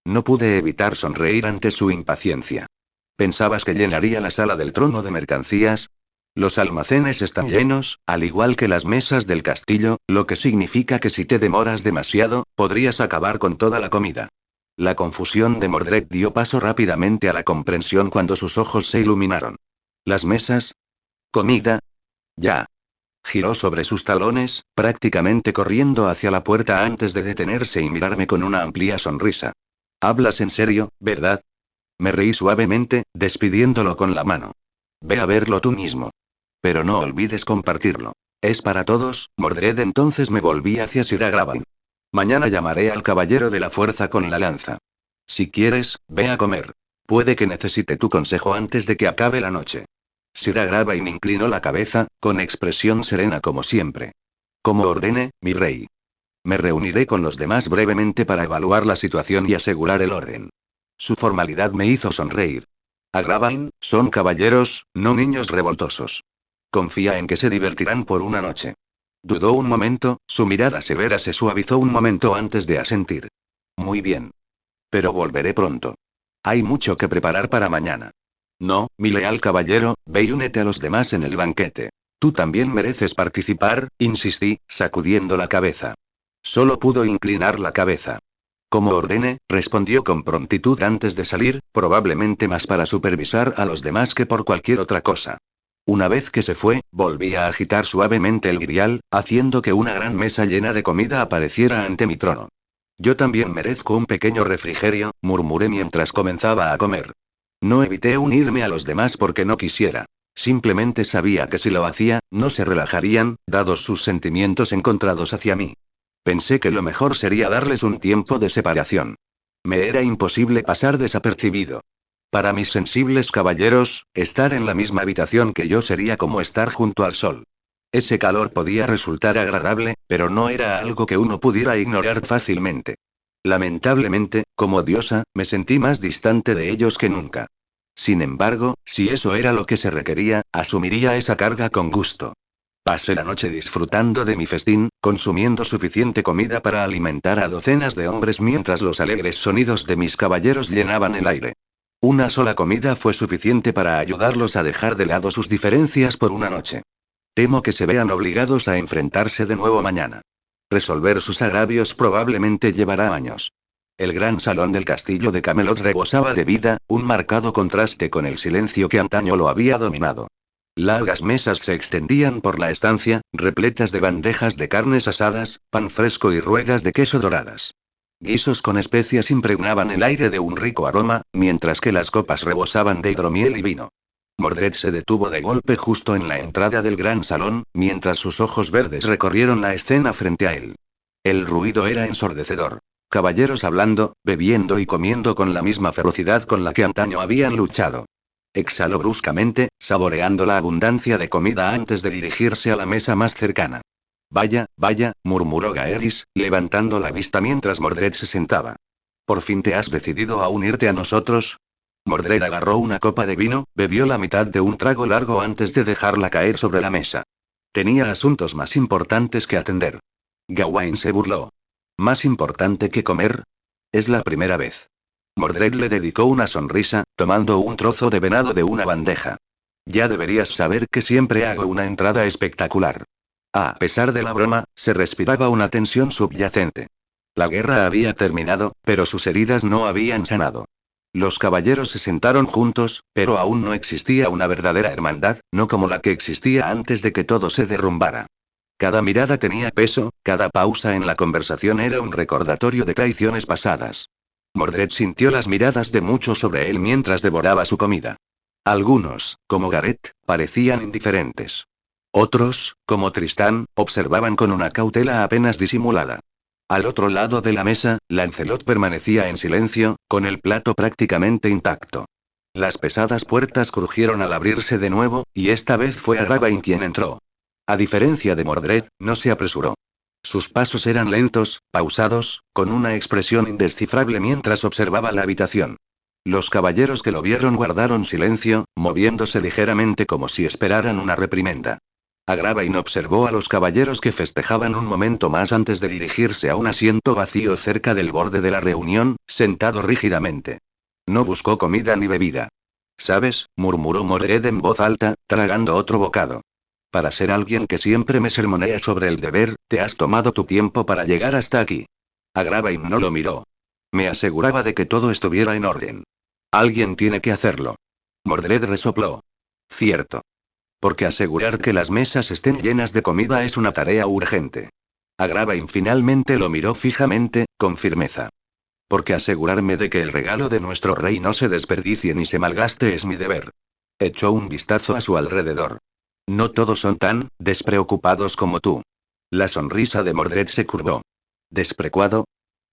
No pude evitar sonreír ante su impaciencia. ¿Pensabas que llenaría la sala del trono de mercancías? Los almacenes están llenos, al igual que las mesas del castillo, lo que significa que si te demoras demasiado, podrías acabar con toda la comida. La confusión de Mordred dio paso rápidamente a la comprensión cuando sus ojos se iluminaron. ¿Las mesas? ¿Comida? Ya. Giró sobre sus talones, prácticamente corriendo hacia la puerta antes de detenerse y mirarme con una amplia sonrisa. ¿Hablas en serio, verdad? Me reí suavemente, despidiéndolo con la mano. Ve a verlo tú mismo. Pero no olvides compartirlo. Es para todos, Mordred. Entonces me volví hacia Sir Agravain. Mañana llamaré al caballero de la fuerza con la lanza. Si quieres, ve a comer. Puede que necesite tu consejo antes de que acabe la noche. Sir Agravain inclinó la cabeza, con expresión serena como siempre. Como ordene, mi rey. Me reuniré con los demás brevemente para evaluar la situación y asegurar el orden. Su formalidad me hizo sonreír. Agravain, son caballeros, no niños revoltosos. Confía en que se divertirán por una noche. Dudó un momento, su mirada severa se suavizó un momento antes de asentir. Muy bien. Pero volveré pronto. Hay mucho que preparar para mañana. No, mi leal caballero, ve y únete a los demás en el banquete. Tú también mereces participar, insistí, sacudiendo la cabeza. Solo pudo inclinar la cabeza. Como ordene, respondió con prontitud antes de salir, probablemente más para supervisar a los demás que por cualquier otra cosa. Una vez que se fue, volví a agitar suavemente el grial, haciendo que una gran mesa llena de comida apareciera ante mi trono. Yo también merezco un pequeño refrigerio, murmuré mientras comenzaba a comer. No evité unirme a los demás porque no quisiera. Simplemente sabía que si lo hacía, no se relajarían, dados sus sentimientos encontrados hacia mí. Pensé que lo mejor sería darles un tiempo de separación. Me era imposible pasar desapercibido. Para mis sensibles caballeros, estar en la misma habitación que yo sería como estar junto al sol. Ese calor podía resultar agradable, pero no era algo que uno pudiera ignorar fácilmente. Lamentablemente, como diosa, me sentí más distante de ellos que nunca. Sin embargo, si eso era lo que se requería, asumiría esa carga con gusto. Pasé la noche disfrutando de mi festín, consumiendo suficiente comida para alimentar a docenas de hombres mientras los alegres sonidos de mis caballeros llenaban el aire. Una sola comida fue suficiente para ayudarlos a dejar de lado sus diferencias por una noche. Temo que se vean obligados a enfrentarse de nuevo mañana. Resolver sus agravios probablemente llevará años. El gran salón del castillo de Camelot rebosaba de vida, un marcado contraste con el silencio que antaño lo había dominado. Largas mesas se extendían por la estancia, repletas de bandejas de carnes asadas, pan fresco y ruedas de queso doradas. Guisos con especias impregnaban el aire de un rico aroma, mientras que las copas rebosaban de hidromiel y vino. Mordred se detuvo de golpe justo en la entrada del gran salón, mientras sus ojos verdes recorrieron la escena frente a él. El ruido era ensordecedor. Caballeros hablando, bebiendo y comiendo con la misma ferocidad con la que antaño habían luchado. Exhaló bruscamente, saboreando la abundancia de comida antes de dirigirse a la mesa más cercana. Vaya, vaya, murmuró Gaeris, levantando la vista mientras Mordred se sentaba. ¿Por fin te has decidido a unirte a nosotros? Mordred agarró una copa de vino, bebió la mitad de un trago largo antes de dejarla caer sobre la mesa. Tenía asuntos más importantes que atender. Gawain se burló. ¿Más importante que comer? Es la primera vez. Mordred le dedicó una sonrisa, tomando un trozo de venado de una bandeja. Ya deberías saber que siempre hago una entrada espectacular. A pesar de la broma, se respiraba una tensión subyacente. La guerra había terminado, pero sus heridas no habían sanado. Los caballeros se sentaron juntos, pero aún no existía una verdadera hermandad, no como la que existía antes de que todo se derrumbara. Cada mirada tenía peso, cada pausa en la conversación era un recordatorio de traiciones pasadas. Mordred sintió las miradas de muchos sobre él mientras devoraba su comida. Algunos, como Gareth, parecían indiferentes. Otros, como Tristán, observaban con una cautela apenas disimulada. Al otro lado de la mesa, Lancelot permanecía en silencio, con el plato prácticamente intacto. Las pesadas puertas crujieron al abrirse de nuevo, y esta vez fue Agravain quien entró. A diferencia de Mordred, no se apresuró. Sus pasos eran lentos, pausados, con una expresión indescifrable mientras observaba la habitación. Los caballeros que lo vieron guardaron silencio, moviéndose ligeramente como si esperaran una reprimenda. Agravain observó a los caballeros que festejaban un momento más antes de dirigirse a un asiento vacío cerca del borde de la reunión, sentado rígidamente. No buscó comida ni bebida. ¿Sabes?, murmuró Mordred en voz alta, tragando otro bocado. Para ser alguien que siempre me sermonea sobre el deber, te has tomado tu tiempo para llegar hasta aquí. Agravain no lo miró. Me aseguraba de que todo estuviera en orden. Alguien tiene que hacerlo. Mordred resopló. Cierto. Porque asegurar que las mesas estén llenas de comida es una tarea urgente. Agravain finalmente lo miró fijamente, con firmeza. Porque asegurarme de que el regalo de nuestro rey no se desperdicie ni se malgaste es mi deber. Echó un vistazo a su alrededor. No todos son tan despreocupados como tú. La sonrisa de Mordred se curvó. ¿Despreocupado?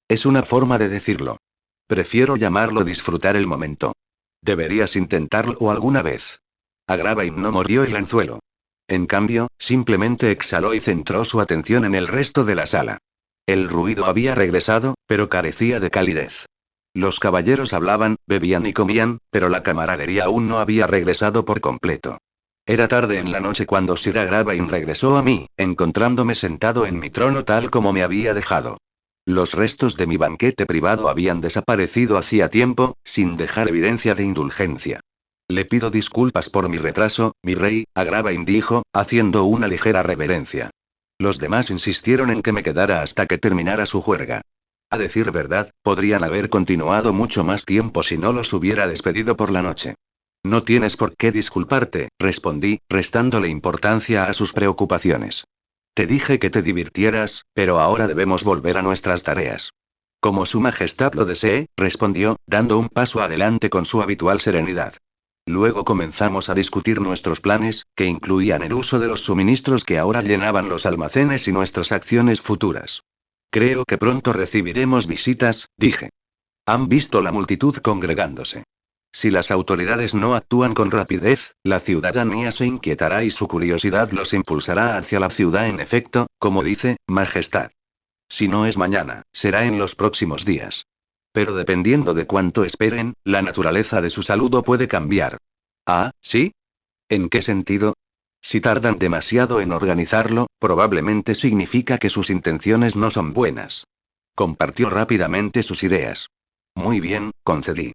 Es una forma de decirlo. Prefiero llamarlo disfrutar el momento. Deberías intentarlo alguna vez. Agravain no mordió el anzuelo. En cambio, simplemente exhaló y centró su atención en el resto de la sala. El ruido había regresado, pero carecía de calidez. Los caballeros hablaban, bebían y comían, pero la camaradería aún no había regresado por completo. Era tarde en la noche cuando Sir Agravain regresó a mí, encontrándome sentado en mi trono tal como me había dejado. Los restos de mi banquete privado habían desaparecido hacía tiempo, sin dejar evidencia de indulgencia. Le pido disculpas por mi retraso, mi rey, Agravain dijo, haciendo una ligera reverencia. Los demás insistieron en que me quedara hasta que terminara su juerga. A decir verdad, podrían haber continuado mucho más tiempo si no los hubiera despedido por la noche. No tienes por qué disculparte, respondí, restándole importancia a sus preocupaciones. Te dije que te divirtieras, pero ahora debemos volver a nuestras tareas. Como su majestad lo desee, respondió, dando un paso adelante con su habitual serenidad. Luego comenzamos a discutir nuestros planes, que incluían el uso de los suministros que ahora llenaban los almacenes y nuestras acciones futuras. Creo que pronto recibiremos visitas, dije. Han visto la multitud congregándose. Si las autoridades no actúan con rapidez, la ciudadanía se inquietará y su curiosidad los impulsará hacia la ciudad en efecto, como dice, Majestad. Si no es mañana, será en los próximos días. Pero dependiendo de cuánto esperen, la naturaleza de su saludo puede cambiar. ¿Ah, sí? ¿En qué sentido? Si tardan demasiado en organizarlo, probablemente significa que sus intenciones no son buenas. Compartió rápidamente sus ideas. Muy bien, concedí.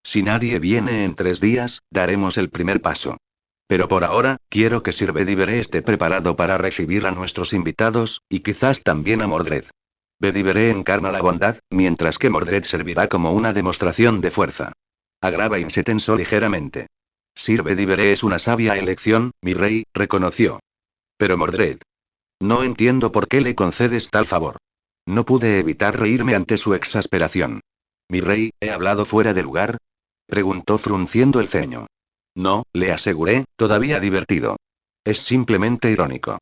Si nadie viene en 3 días, daremos el primer paso. Pero por ahora, quiero que Sir Bedivere esté preparado para recibir a nuestros invitados, y quizás también a Mordred. Bedivere encarna la bondad, mientras que Mordred servirá como una demostración de fuerza. Agravain se tensó ligeramente. Sir Bedivere es una sabia elección, mi rey, reconoció. Pero Mordred. No entiendo por qué le concedes tal favor. No pude evitar reírme ante su exasperación. Mi rey, ¿he hablado fuera de lugar? Preguntó frunciendo el ceño. No, le aseguré, todavía divertido. Es simplemente irónico.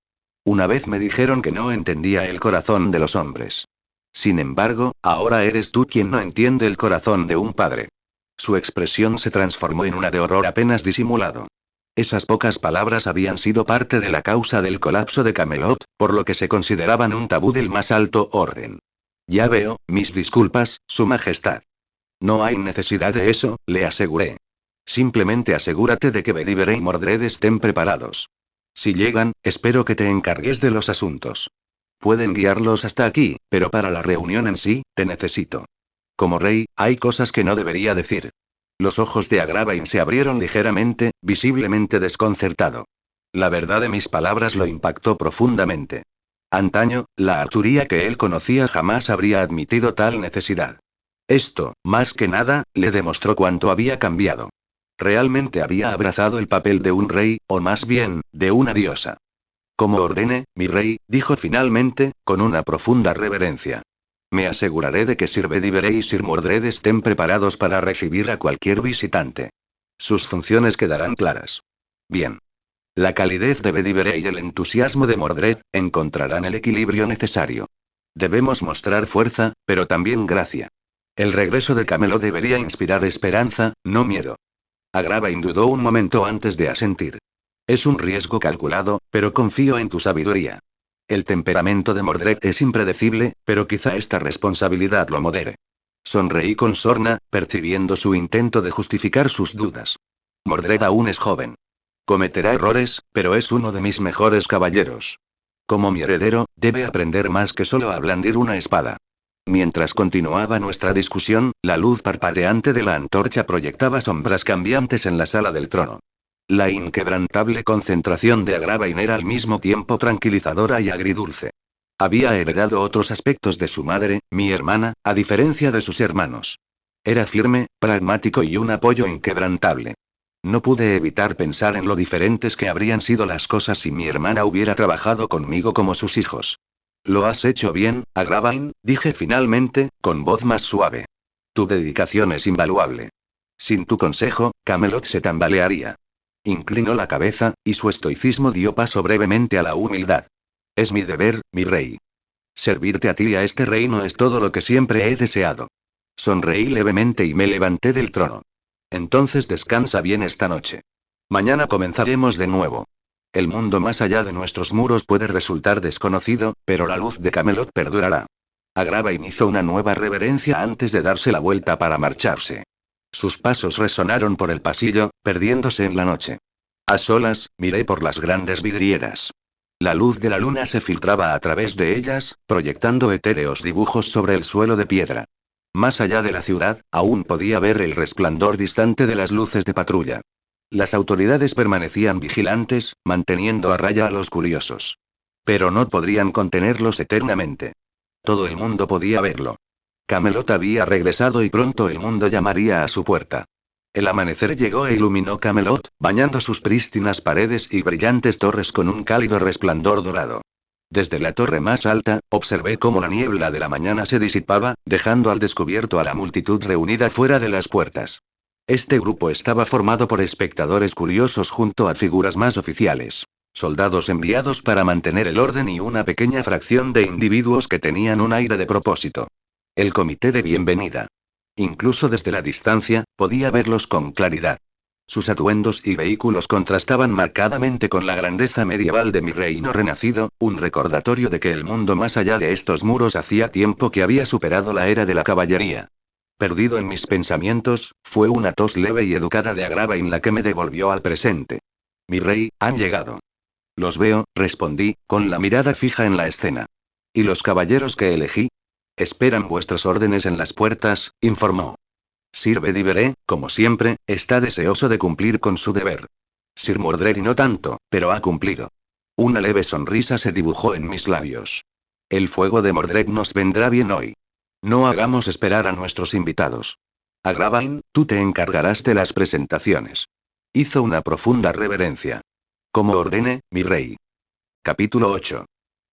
Una vez me dijeron que no entendía el corazón de los hombres. Sin embargo, ahora eres tú quien no entiende el corazón de un padre. Su expresión se transformó en una de horror apenas disimulado. Esas pocas palabras habían sido parte de la causa del colapso de Camelot, por lo que se consideraban un tabú del más alto orden. Ya veo, mis disculpas, Su Majestad. No hay necesidad de eso, le aseguré. Simplemente asegúrate de que Bedivere y Mordred estén preparados. Si llegan, espero que te encargues de los asuntos. Pueden guiarlos hasta aquí, pero para la reunión en sí, te necesito. Como rey, hay cosas que no debería decir. Los ojos de Agravain se abrieron ligeramente, visiblemente desconcertado. La verdad de mis palabras lo impactó profundamente. Antaño, la Arturía que él conocía jamás habría admitido tal necesidad. Esto, más que nada, le demostró cuánto había cambiado. Realmente había abrazado el papel de un rey, o más bien, de una diosa. Como ordene, mi rey, dijo finalmente, con una profunda reverencia. Me aseguraré de que Sir Bedivere y Sir Mordred estén preparados para recibir a cualquier visitante. Sus funciones quedarán claras. Bien. La calidez de Bedivere y el entusiasmo de Mordred encontrarán el equilibrio necesario. Debemos mostrar fuerza, pero también gracia. El regreso de Camelot debería inspirar esperanza, no miedo. Agravain dudó un momento antes de asentir. Es un riesgo calculado, pero confío en tu sabiduría. El temperamento de Mordred es impredecible, pero quizá esta responsabilidad lo modere. Sonreí con sorna, percibiendo su intento de justificar sus dudas. Mordred aún es joven. Cometerá errores, pero es uno de mis mejores caballeros. Como mi heredero, debe aprender más que solo a blandir una espada. Mientras continuaba nuestra discusión, la luz parpadeante de la antorcha proyectaba sombras cambiantes en la sala del trono. La inquebrantable concentración de Agravain era al mismo tiempo tranquilizadora y agridulce. Había heredado otros aspectos de su madre, mi hermana, a diferencia de sus hermanos. Era firme, pragmático y un apoyo inquebrantable. No pude evitar pensar en lo diferentes que habrían sido las cosas si mi hermana hubiera trabajado conmigo como sus hijos. Lo has hecho bien, Agravain, dije finalmente, con voz más suave. Tu dedicación es invaluable. Sin tu consejo, Camelot se tambalearía. Inclinó la cabeza, y su estoicismo dio paso brevemente a la humildad. Es mi deber, mi rey. Servirte a ti y a este reino es todo lo que siempre he deseado. Sonreí levemente y me levanté del trono. Entonces descansa bien esta noche. Mañana comenzaremos de nuevo. El mundo más allá de nuestros muros puede resultar desconocido, pero la luz de Camelot perdurará. Agravain hizo una nueva reverencia antes de darse la vuelta para marcharse. Sus pasos resonaron por el pasillo, perdiéndose en la noche. A solas, miré por las grandes vidrieras. La luz de la luna se filtraba a través de ellas, proyectando etéreos dibujos sobre el suelo de piedra. Más allá de la ciudad, aún podía ver el resplandor distante de las luces de patrulla. Las autoridades permanecían vigilantes, manteniendo a raya a los curiosos. Pero no podrían contenerlos eternamente. Todo el mundo podía verlo. Camelot había regresado y pronto el mundo llamaría a su puerta. El amanecer llegó e iluminó Camelot, bañando sus prístinas paredes y brillantes torres con un cálido resplandor dorado. Desde la torre más alta, observé cómo la niebla de la mañana se disipaba, dejando al descubierto a la multitud reunida fuera de las puertas. Este grupo estaba formado por espectadores curiosos junto a figuras más oficiales. Soldados enviados para mantener el orden y una pequeña fracción de individuos que tenían un aire de propósito. El comité de bienvenida. Incluso desde la distancia, podía verlos con claridad. Sus atuendos y vehículos contrastaban marcadamente con la grandeza medieval de mi reino renacido, un recordatorio de que el mundo más allá de estos muros hacía tiempo que había superado la era de la caballería. Perdido en mis pensamientos, fue una tos leve y educada de Agravain la que me devolvió al presente. Mi rey, han llegado. Los veo, respondí, con la mirada fija en la escena. ¿Y los caballeros que elegí? Esperan vuestras órdenes en las puertas, informó. Sir Bedivere, como siempre, está deseoso de cumplir con su deber. Sir Mordred no tanto, pero ha cumplido. Una leve sonrisa se dibujó en mis labios. El fuego de Mordred nos vendrá bien hoy. No hagamos esperar a nuestros invitados. Agravain, tú te encargarás de las presentaciones. Hizo una profunda reverencia. Como ordene, mi rey. Capítulo 8.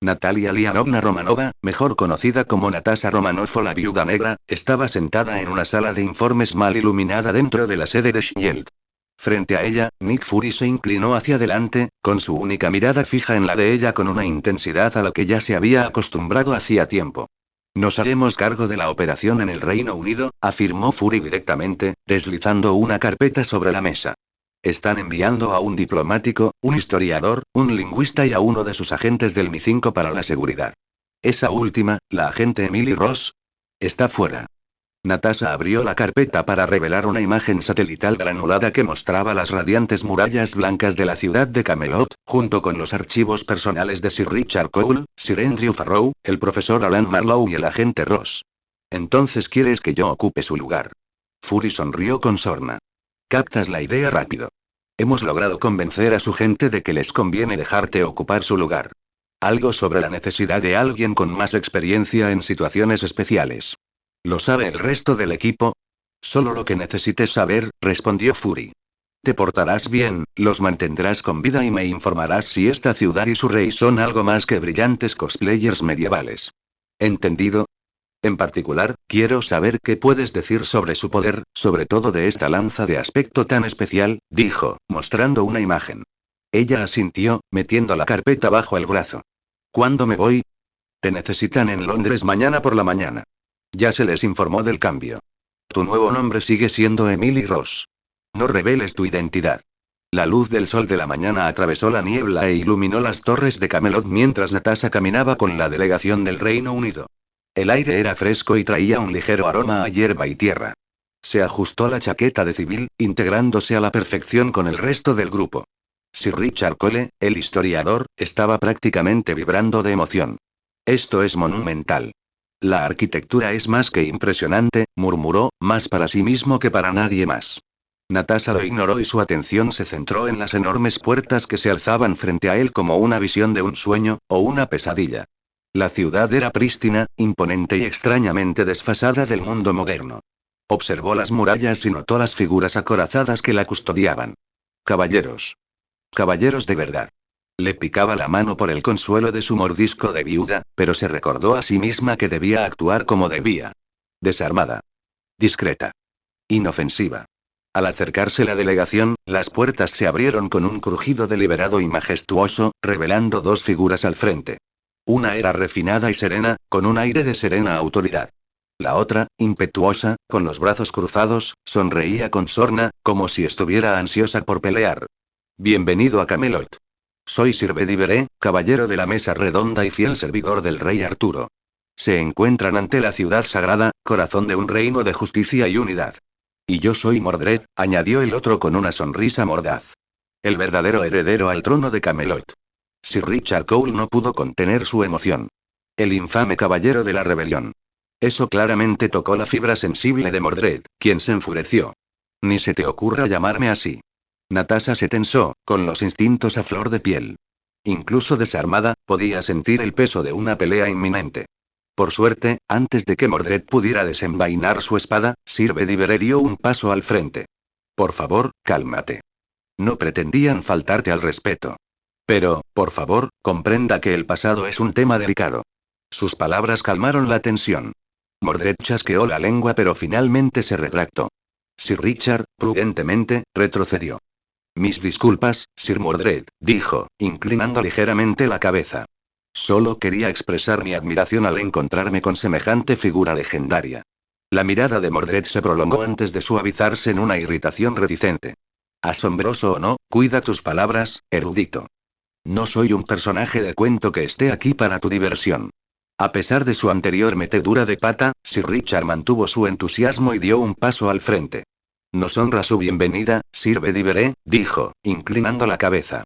Natalia Lianovna Romanova, mejor conocida como Natasha Romanov o la Viuda Negra, estaba sentada en una sala de informes mal iluminada dentro de la sede de Shield. Frente a ella, Nick Fury se inclinó hacia adelante, con su única mirada fija en la de ella con una intensidad a la que ya se había acostumbrado hacía tiempo. Nos haremos cargo de la operación en el Reino Unido, afirmó Fury directamente, deslizando una carpeta sobre la mesa. Están enviando a un diplomático, un historiador, un lingüista y a uno de sus agentes del MI5 para la seguridad. Esa última, la agente Emily Ross, está fuera. Natasha abrió la carpeta para revelar una imagen satelital granulada que mostraba las radiantes murallas blancas de la ciudad de Camelot, junto con los archivos personales de Sir Richard Cole, Sir Andrew Farrow, el profesor Alan Marlowe y el agente Ross. Entonces quieres que yo ocupe su lugar. Fury sonrió con sorna. Captas la idea rápido. Hemos logrado convencer a su gente de que les conviene dejarte ocupar su lugar. Algo sobre la necesidad de alguien con más experiencia en situaciones especiales. ¿Lo sabe el resto del equipo? Solo lo que necesites saber, respondió Fury. Te portarás bien, los mantendrás con vida y me informarás si esta ciudad y su rey son algo más que brillantes cosplayers medievales. ¿Entendido? En particular, quiero saber qué puedes decir sobre su poder, sobre todo de esta lanza de aspecto tan especial, dijo, mostrando una imagen. Ella asintió, metiendo la carpeta bajo el brazo. ¿Cuándo me voy? Te necesitan en Londres mañana por la mañana. Ya se les informó del cambio. Tu nuevo nombre sigue siendo Emily Ross. No reveles tu identidad. La luz del sol de la mañana atravesó la niebla e iluminó las torres de Camelot mientras Natasha caminaba con la delegación del Reino Unido. El aire era fresco y traía un ligero aroma a hierba y tierra. Se ajustó la chaqueta de civil, integrándose a la perfección con el resto del grupo. Sir Richard Cole, el historiador, estaba prácticamente vibrando de emoción. Esto es monumental. La arquitectura es más que impresionante, murmuró, más para sí mismo que para nadie más. Natasha lo ignoró y su atención se centró en las enormes puertas que se alzaban frente a él como una visión de un sueño, o una pesadilla. La ciudad era prístina, imponente y extrañamente desfasada del mundo moderno. Observó las murallas y notó las figuras acorazadas que la custodiaban. Caballeros. Caballeros de verdad. Le picaba la mano por el consuelo de su mordisco de viuda, pero se recordó a sí misma que debía actuar como debía. Desarmada. Discreta. Inofensiva. Al acercarse la delegación, las puertas se abrieron con un crujido deliberado y majestuoso, revelando dos figuras al frente. Una era refinada y serena, con un aire de serena autoridad. La otra, impetuosa, con los brazos cruzados, sonreía con sorna, como si estuviera ansiosa por pelear. Bienvenido a Camelot. Soy Sir Bedivere, caballero de la mesa redonda y fiel servidor del rey Arturo. Se encuentran ante la ciudad sagrada, corazón de un reino de justicia y unidad. Y yo soy Mordred, añadió el otro con una sonrisa mordaz. El verdadero heredero al trono de Camelot. Sir Richard Cole no pudo contener su emoción. El infame caballero de la rebelión. Eso claramente tocó la fibra sensible de Mordred, quien se enfureció. Ni se te ocurra llamarme así. Natasha se tensó, con los instintos a flor de piel. Incluso desarmada, podía sentir el peso de una pelea inminente. Por suerte, antes de que Mordred pudiera desenvainar su espada, Sir Bedivere dio un paso al frente. Por favor, cálmate. No pretendían faltarte al respeto. Pero, por favor, comprenda que el pasado es un tema delicado. Sus palabras calmaron la tensión. Mordred chasqueó la lengua pero finalmente se retractó. Sir Richard, prudentemente, retrocedió. Mis disculpas, Sir Mordred, dijo, inclinando ligeramente la cabeza. Solo quería expresar mi admiración al encontrarme con semejante figura legendaria. La mirada de Mordred se prolongó antes de suavizarse en una irritación reticente. Asombroso o no, cuida tus palabras, erudito. No soy un personaje de cuento que esté aquí para tu diversión. A pesar de su anterior metedura de pata, Sir Richard mantuvo su entusiasmo y dio un paso al frente. Nos honra su bienvenida, Sir Bedivere, dijo, inclinando la cabeza.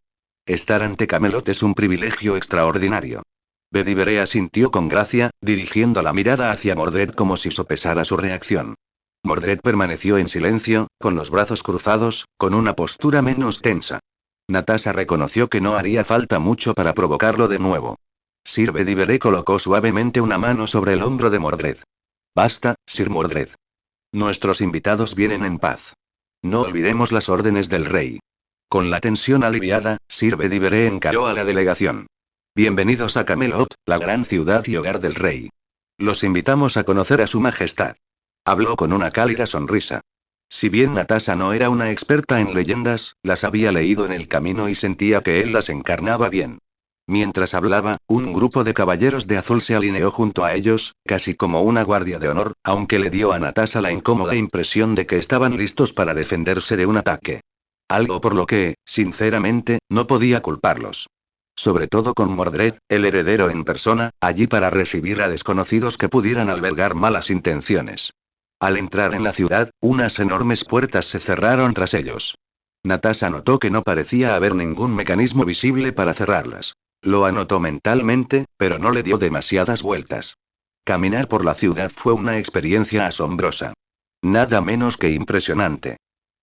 Estar ante Camelot es un privilegio extraordinario. Bedivere asintió con gracia, dirigiendo la mirada hacia Mordred como si sopesara su reacción. Mordred permaneció en silencio, con los brazos cruzados, con una postura menos tensa. Natasha reconoció que no haría falta mucho para provocarlo de nuevo. Sir Bedivere colocó suavemente una mano sobre el hombro de Mordred. Basta, Sir Mordred. Nuestros invitados vienen en paz. No olvidemos las órdenes del rey. Con la tensión aliviada, Sir Bedivere encaró a la delegación. Bienvenidos a Camelot, la gran ciudad y hogar del rey. Los invitamos a conocer a su majestad. Habló con una cálida sonrisa. Si bien Natasha no era una experta en leyendas, las había leído en el camino y sentía que él las encarnaba bien. Mientras hablaba, un grupo de caballeros de azul se alineó junto a ellos, casi como una guardia de honor, aunque le dio a Natasha la incómoda impresión de que estaban listos para defenderse de un ataque. Algo por lo que, sinceramente, no podía culparlos. Sobre todo con Mordred, el heredero en persona, allí para recibir a desconocidos que pudieran albergar malas intenciones. Al entrar en la ciudad, unas enormes puertas se cerraron tras ellos. Natasha notó que no parecía haber ningún mecanismo visible para cerrarlas. Lo anotó mentalmente, pero no le dio demasiadas vueltas. Caminar por la ciudad fue una experiencia asombrosa. Nada menos que impresionante.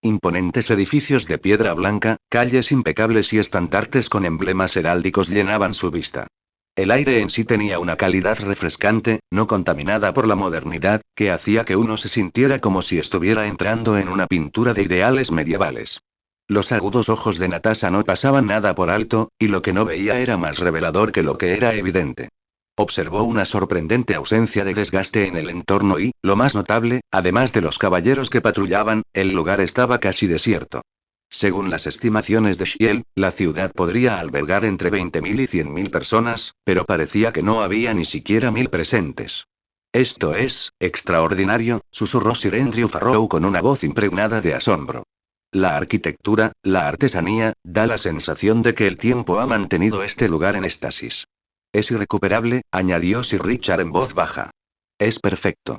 Imponentes edificios de piedra blanca, calles impecables y estandartes con emblemas heráldicos llenaban su vista. El aire en sí tenía una calidad refrescante, no contaminada por la modernidad, que hacía que uno se sintiera como si estuviera entrando en una pintura de ideales medievales. Los agudos ojos de Natasha no pasaban nada por alto, y lo que no veía era más revelador que lo que era evidente. Observó una sorprendente ausencia de desgaste en el entorno y, lo más notable, además de los caballeros que patrullaban, el lugar estaba casi desierto. Según las estimaciones de Shiel, la ciudad podría albergar entre 20.000 y 100.000 personas, pero parecía que no había ni siquiera 1.000 presentes. Esto es, extraordinario, susurró Sir Andrew Farrow con una voz impregnada de asombro. La arquitectura, la artesanía, da la sensación de que el tiempo ha mantenido este lugar en éxtasis. Es irrecuperable, añadió Sir Richard en voz baja. Es perfecto.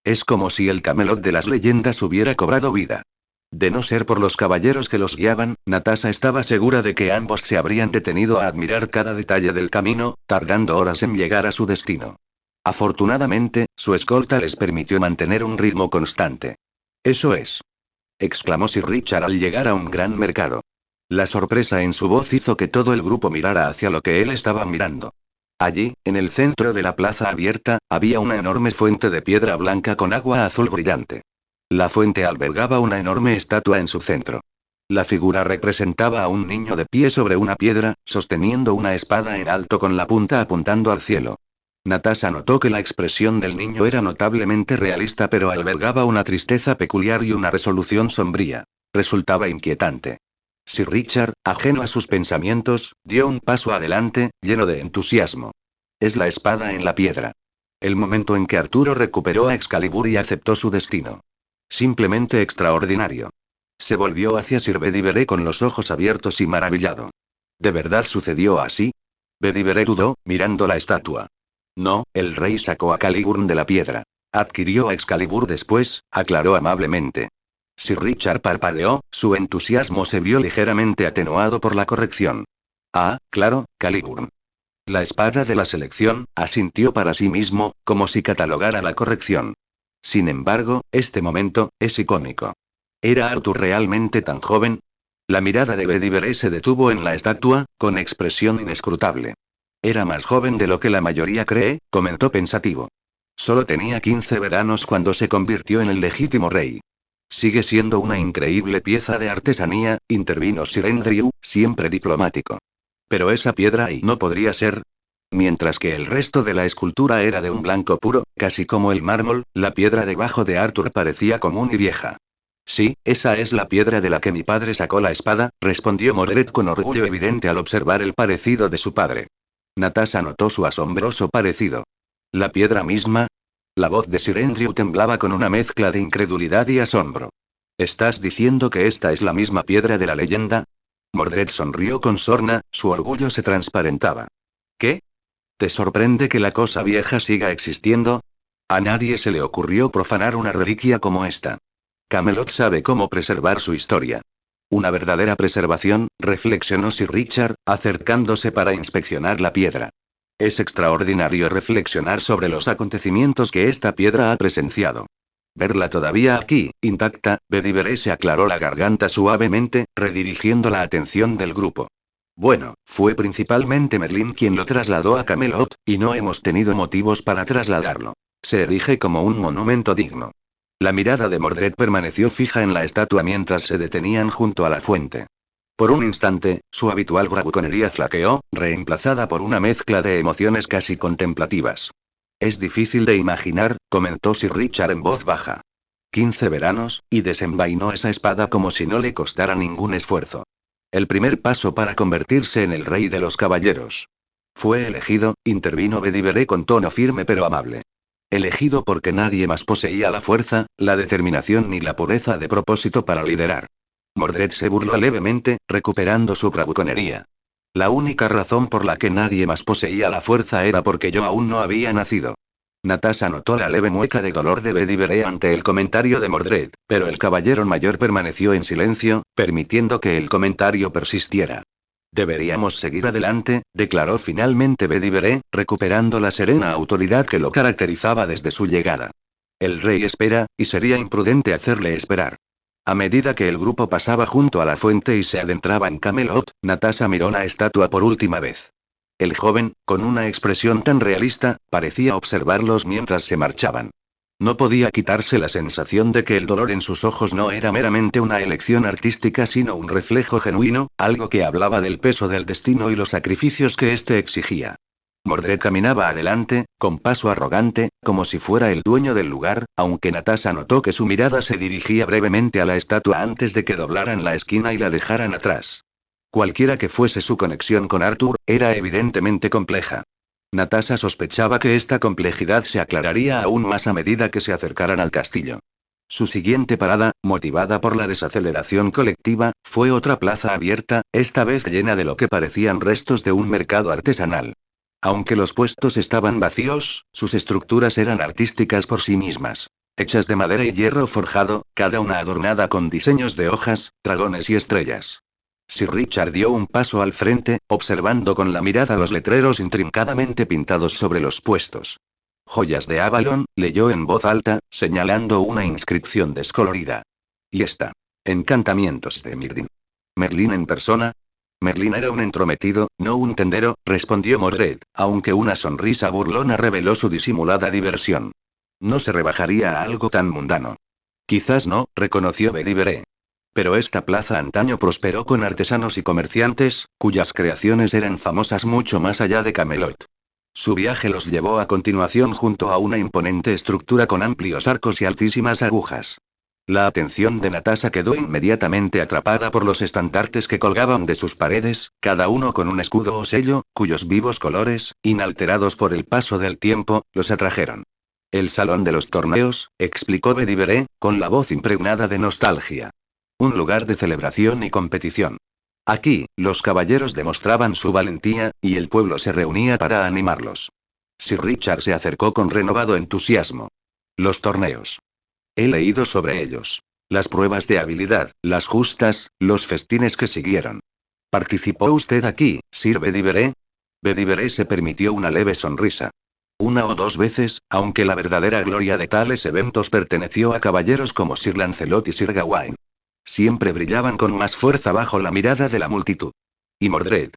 Es como si el Camelot de las leyendas hubiera cobrado vida. De no ser por los caballeros que los guiaban, Natasha estaba segura de que ambos se habrían detenido a admirar cada detalle del camino, tardando horas en llegar a su destino. Afortunadamente, su escolta les permitió mantener un ritmo constante. Eso es. Exclamó Sir Richard al llegar a un gran mercado. La sorpresa en su voz hizo que todo el grupo mirara hacia lo que él estaba mirando. Allí, en el centro de la plaza abierta, había una enorme fuente de piedra blanca con agua azul brillante. La fuente albergaba una enorme estatua en su centro. La figura representaba a un niño de pie sobre una piedra, sosteniendo una espada en alto con la punta apuntando al cielo. Natasha notó que la expresión del niño era notablemente realista, pero albergaba una tristeza peculiar y una resolución sombría. Resultaba inquietante. Sir Richard, ajeno a sus pensamientos, dio un paso adelante, lleno de entusiasmo. Es la espada en la piedra. El momento en que Arturo recuperó a Excalibur y aceptó su destino. Simplemente extraordinario. Se volvió hacia Sir Bedivere con los ojos abiertos y maravillado. ¿De verdad sucedió así? Bedivere dudó, mirando la estatua. No, el rey sacó a Caliburn de la piedra. Adquirió a Excalibur después, aclaró amablemente. Sir Richard parpadeó, su entusiasmo se vio ligeramente atenuado por la corrección. Ah, claro, Caliburn. La espada de la selección, asintió para sí mismo, como si catalogara la corrección. Sin embargo, este momento, es icónico. ¿Era Arthur realmente tan joven? La mirada de Bedivere se detuvo en la estatua, con expresión inescrutable. Era más joven de lo que la mayoría cree, comentó pensativo. Solo tenía 15 veranos cuando se convirtió en el legítimo rey. Sigue siendo una increíble pieza de artesanía, intervino Sir Andrew, siempre diplomático. Pero esa piedra ahí no podría ser. Mientras que el resto de la escultura era de un blanco puro, casi como el mármol, la piedra debajo de Arthur parecía común y vieja. Sí, esa es la piedra de la que mi padre sacó la espada, respondió Mordred con orgullo evidente al observar el parecido de su padre. Natasha notó su asombroso parecido. ¿La piedra misma? La voz de Sir Andrew temblaba con una mezcla de incredulidad y asombro. ¿Estás diciendo que esta es la misma piedra de la leyenda? Mordred sonrió con sorna, su orgullo se transparentaba. ¿Qué? ¿Te sorprende que la cosa vieja siga existiendo? A nadie se le ocurrió profanar una reliquia como esta. Camelot sabe cómo preservar su historia. Una verdadera preservación, reflexionó Sir Richard, acercándose para inspeccionar la piedra. Es extraordinario reflexionar sobre los acontecimientos que esta piedra ha presenciado. Verla todavía aquí, intacta, Bedivere se aclaró la garganta suavemente, redirigiendo la atención del grupo. Bueno, fue principalmente Merlín quien lo trasladó a Camelot, y no hemos tenido motivos para trasladarlo. Se erige como un monumento digno. La mirada de Mordred permaneció fija en la estatua mientras se detenían junto a la fuente. Por un instante, su habitual bravuconería flaqueó, reemplazada por una mezcla de emociones casi contemplativas. Es difícil de imaginar, comentó Sir Richard en voz baja. 15 veranos, y desenvainó esa espada como si no le costara ningún esfuerzo. El primer paso para convertirse en el rey de los caballeros. Fue elegido, intervino Bedivere con tono firme pero amable. Elegido porque nadie más poseía la fuerza, la determinación ni la pureza de propósito para liderar. Mordred se burló levemente, recuperando su bravuconería. La única razón por la que nadie más poseía la fuerza era porque yo aún no había nacido. Natasha notó la leve mueca de dolor de Bedivere ante el comentario de Mordred, pero el caballero mayor permaneció en silencio, permitiendo que el comentario persistiera. Deberíamos seguir adelante, declaró finalmente Bedivere, recuperando la serena autoridad que lo caracterizaba desde su llegada. El rey espera, y sería imprudente hacerle esperar. A medida que el grupo pasaba junto a la fuente y se adentraba en Camelot, Natasha miró la estatua por última vez. El joven, con una expresión tan realista, parecía observarlos mientras se marchaban. No podía quitarse la sensación de que el dolor en sus ojos no era meramente una elección artística sino un reflejo genuino, algo que hablaba del peso del destino y los sacrificios que éste exigía. Mordred caminaba adelante, con paso arrogante, como si fuera el dueño del lugar, aunque Natasha notó que su mirada se dirigía brevemente a la estatua antes de que doblaran la esquina y la dejaran atrás. Cualquiera que fuese su conexión con Arthur, era evidentemente compleja. Natasha sospechaba que esta complejidad se aclararía aún más a medida que se acercaran al castillo. Su siguiente parada, motivada por la desaceleración colectiva, fue otra plaza abierta, esta vez llena de lo que parecían restos de un mercado artesanal. Aunque los puestos estaban vacíos, sus estructuras eran artísticas por sí mismas. Hechas de madera y hierro forjado, cada una adornada con diseños de hojas, dragones y estrellas. Sir Richard dio un paso al frente, observando con la mirada los letreros intrincadamente pintados sobre los puestos. Joyas de Avalon, leyó en voz alta, señalando una inscripción descolorida. Y esta. Encantamientos de Mirrodin. ¿Merlín en persona? Merlín era un entrometido, no un tendero, respondió Mordred, aunque una sonrisa burlona reveló su disimulada diversión. No se rebajaría a algo tan mundano. Quizás no, reconoció Bedivere. Pero esta plaza antaño prosperó con artesanos y comerciantes, cuyas creaciones eran famosas mucho más allá de Camelot. Su viaje los llevó a continuación junto a una imponente estructura con amplios arcos y altísimas agujas. La atención de Natasha quedó inmediatamente atrapada por los estandartes que colgaban de sus paredes, cada uno con un escudo o sello, cuyos vivos colores, inalterados por el paso del tiempo, los atrajeron. El salón de los torneos, explicó Bedivere, con la voz impregnada de nostalgia. Un lugar de celebración y competición. Aquí, los caballeros demostraban su valentía, y el pueblo se reunía para animarlos. Sir Richard se acercó con renovado entusiasmo. Los torneos. He leído sobre ellos. Las pruebas de habilidad, las justas, los festines que siguieron. ¿Participó usted aquí, Sir Bedivere? Bedivere se permitió una leve sonrisa. Una o dos veces, aunque la verdadera gloria de tales eventos perteneció a caballeros como Sir Lancelot y Sir Gawain. Siempre brillaban con más fuerza bajo la mirada de la multitud. ¿Y Mordred?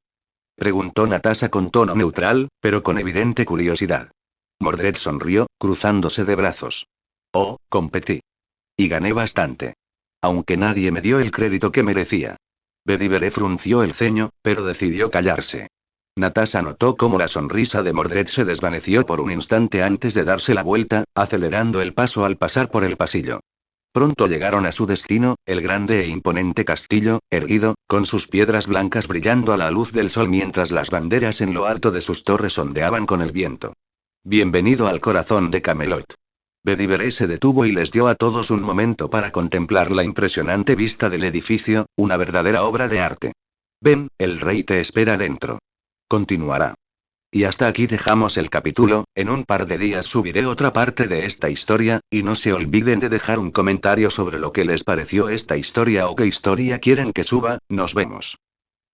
Preguntó Natasha con tono neutral, pero con evidente curiosidad. Mordred sonrió, cruzándose de brazos. Oh, competí. Y gané bastante. Aunque nadie me dio el crédito que merecía. Bedivere frunció el ceño, pero decidió callarse. Natasha notó cómo la sonrisa de Mordred se desvaneció por un instante antes de darse la vuelta, acelerando el paso al pasar por el pasillo. Pronto llegaron a su destino, el grande e imponente castillo, erguido, con sus piedras blancas brillando a la luz del sol mientras las banderas en lo alto de sus torres ondeaban con el viento. Bienvenido al corazón de Camelot. Bedivere se detuvo y les dio a todos un momento para contemplar la impresionante vista del edificio, una verdadera obra de arte. Ven, el rey te espera dentro. Continuará. Y hasta aquí dejamos el capítulo, en un par de días subiré otra parte de esta historia, y no se olviden de dejar un comentario sobre lo que les pareció esta historia o qué historia quieren que suba, nos vemos.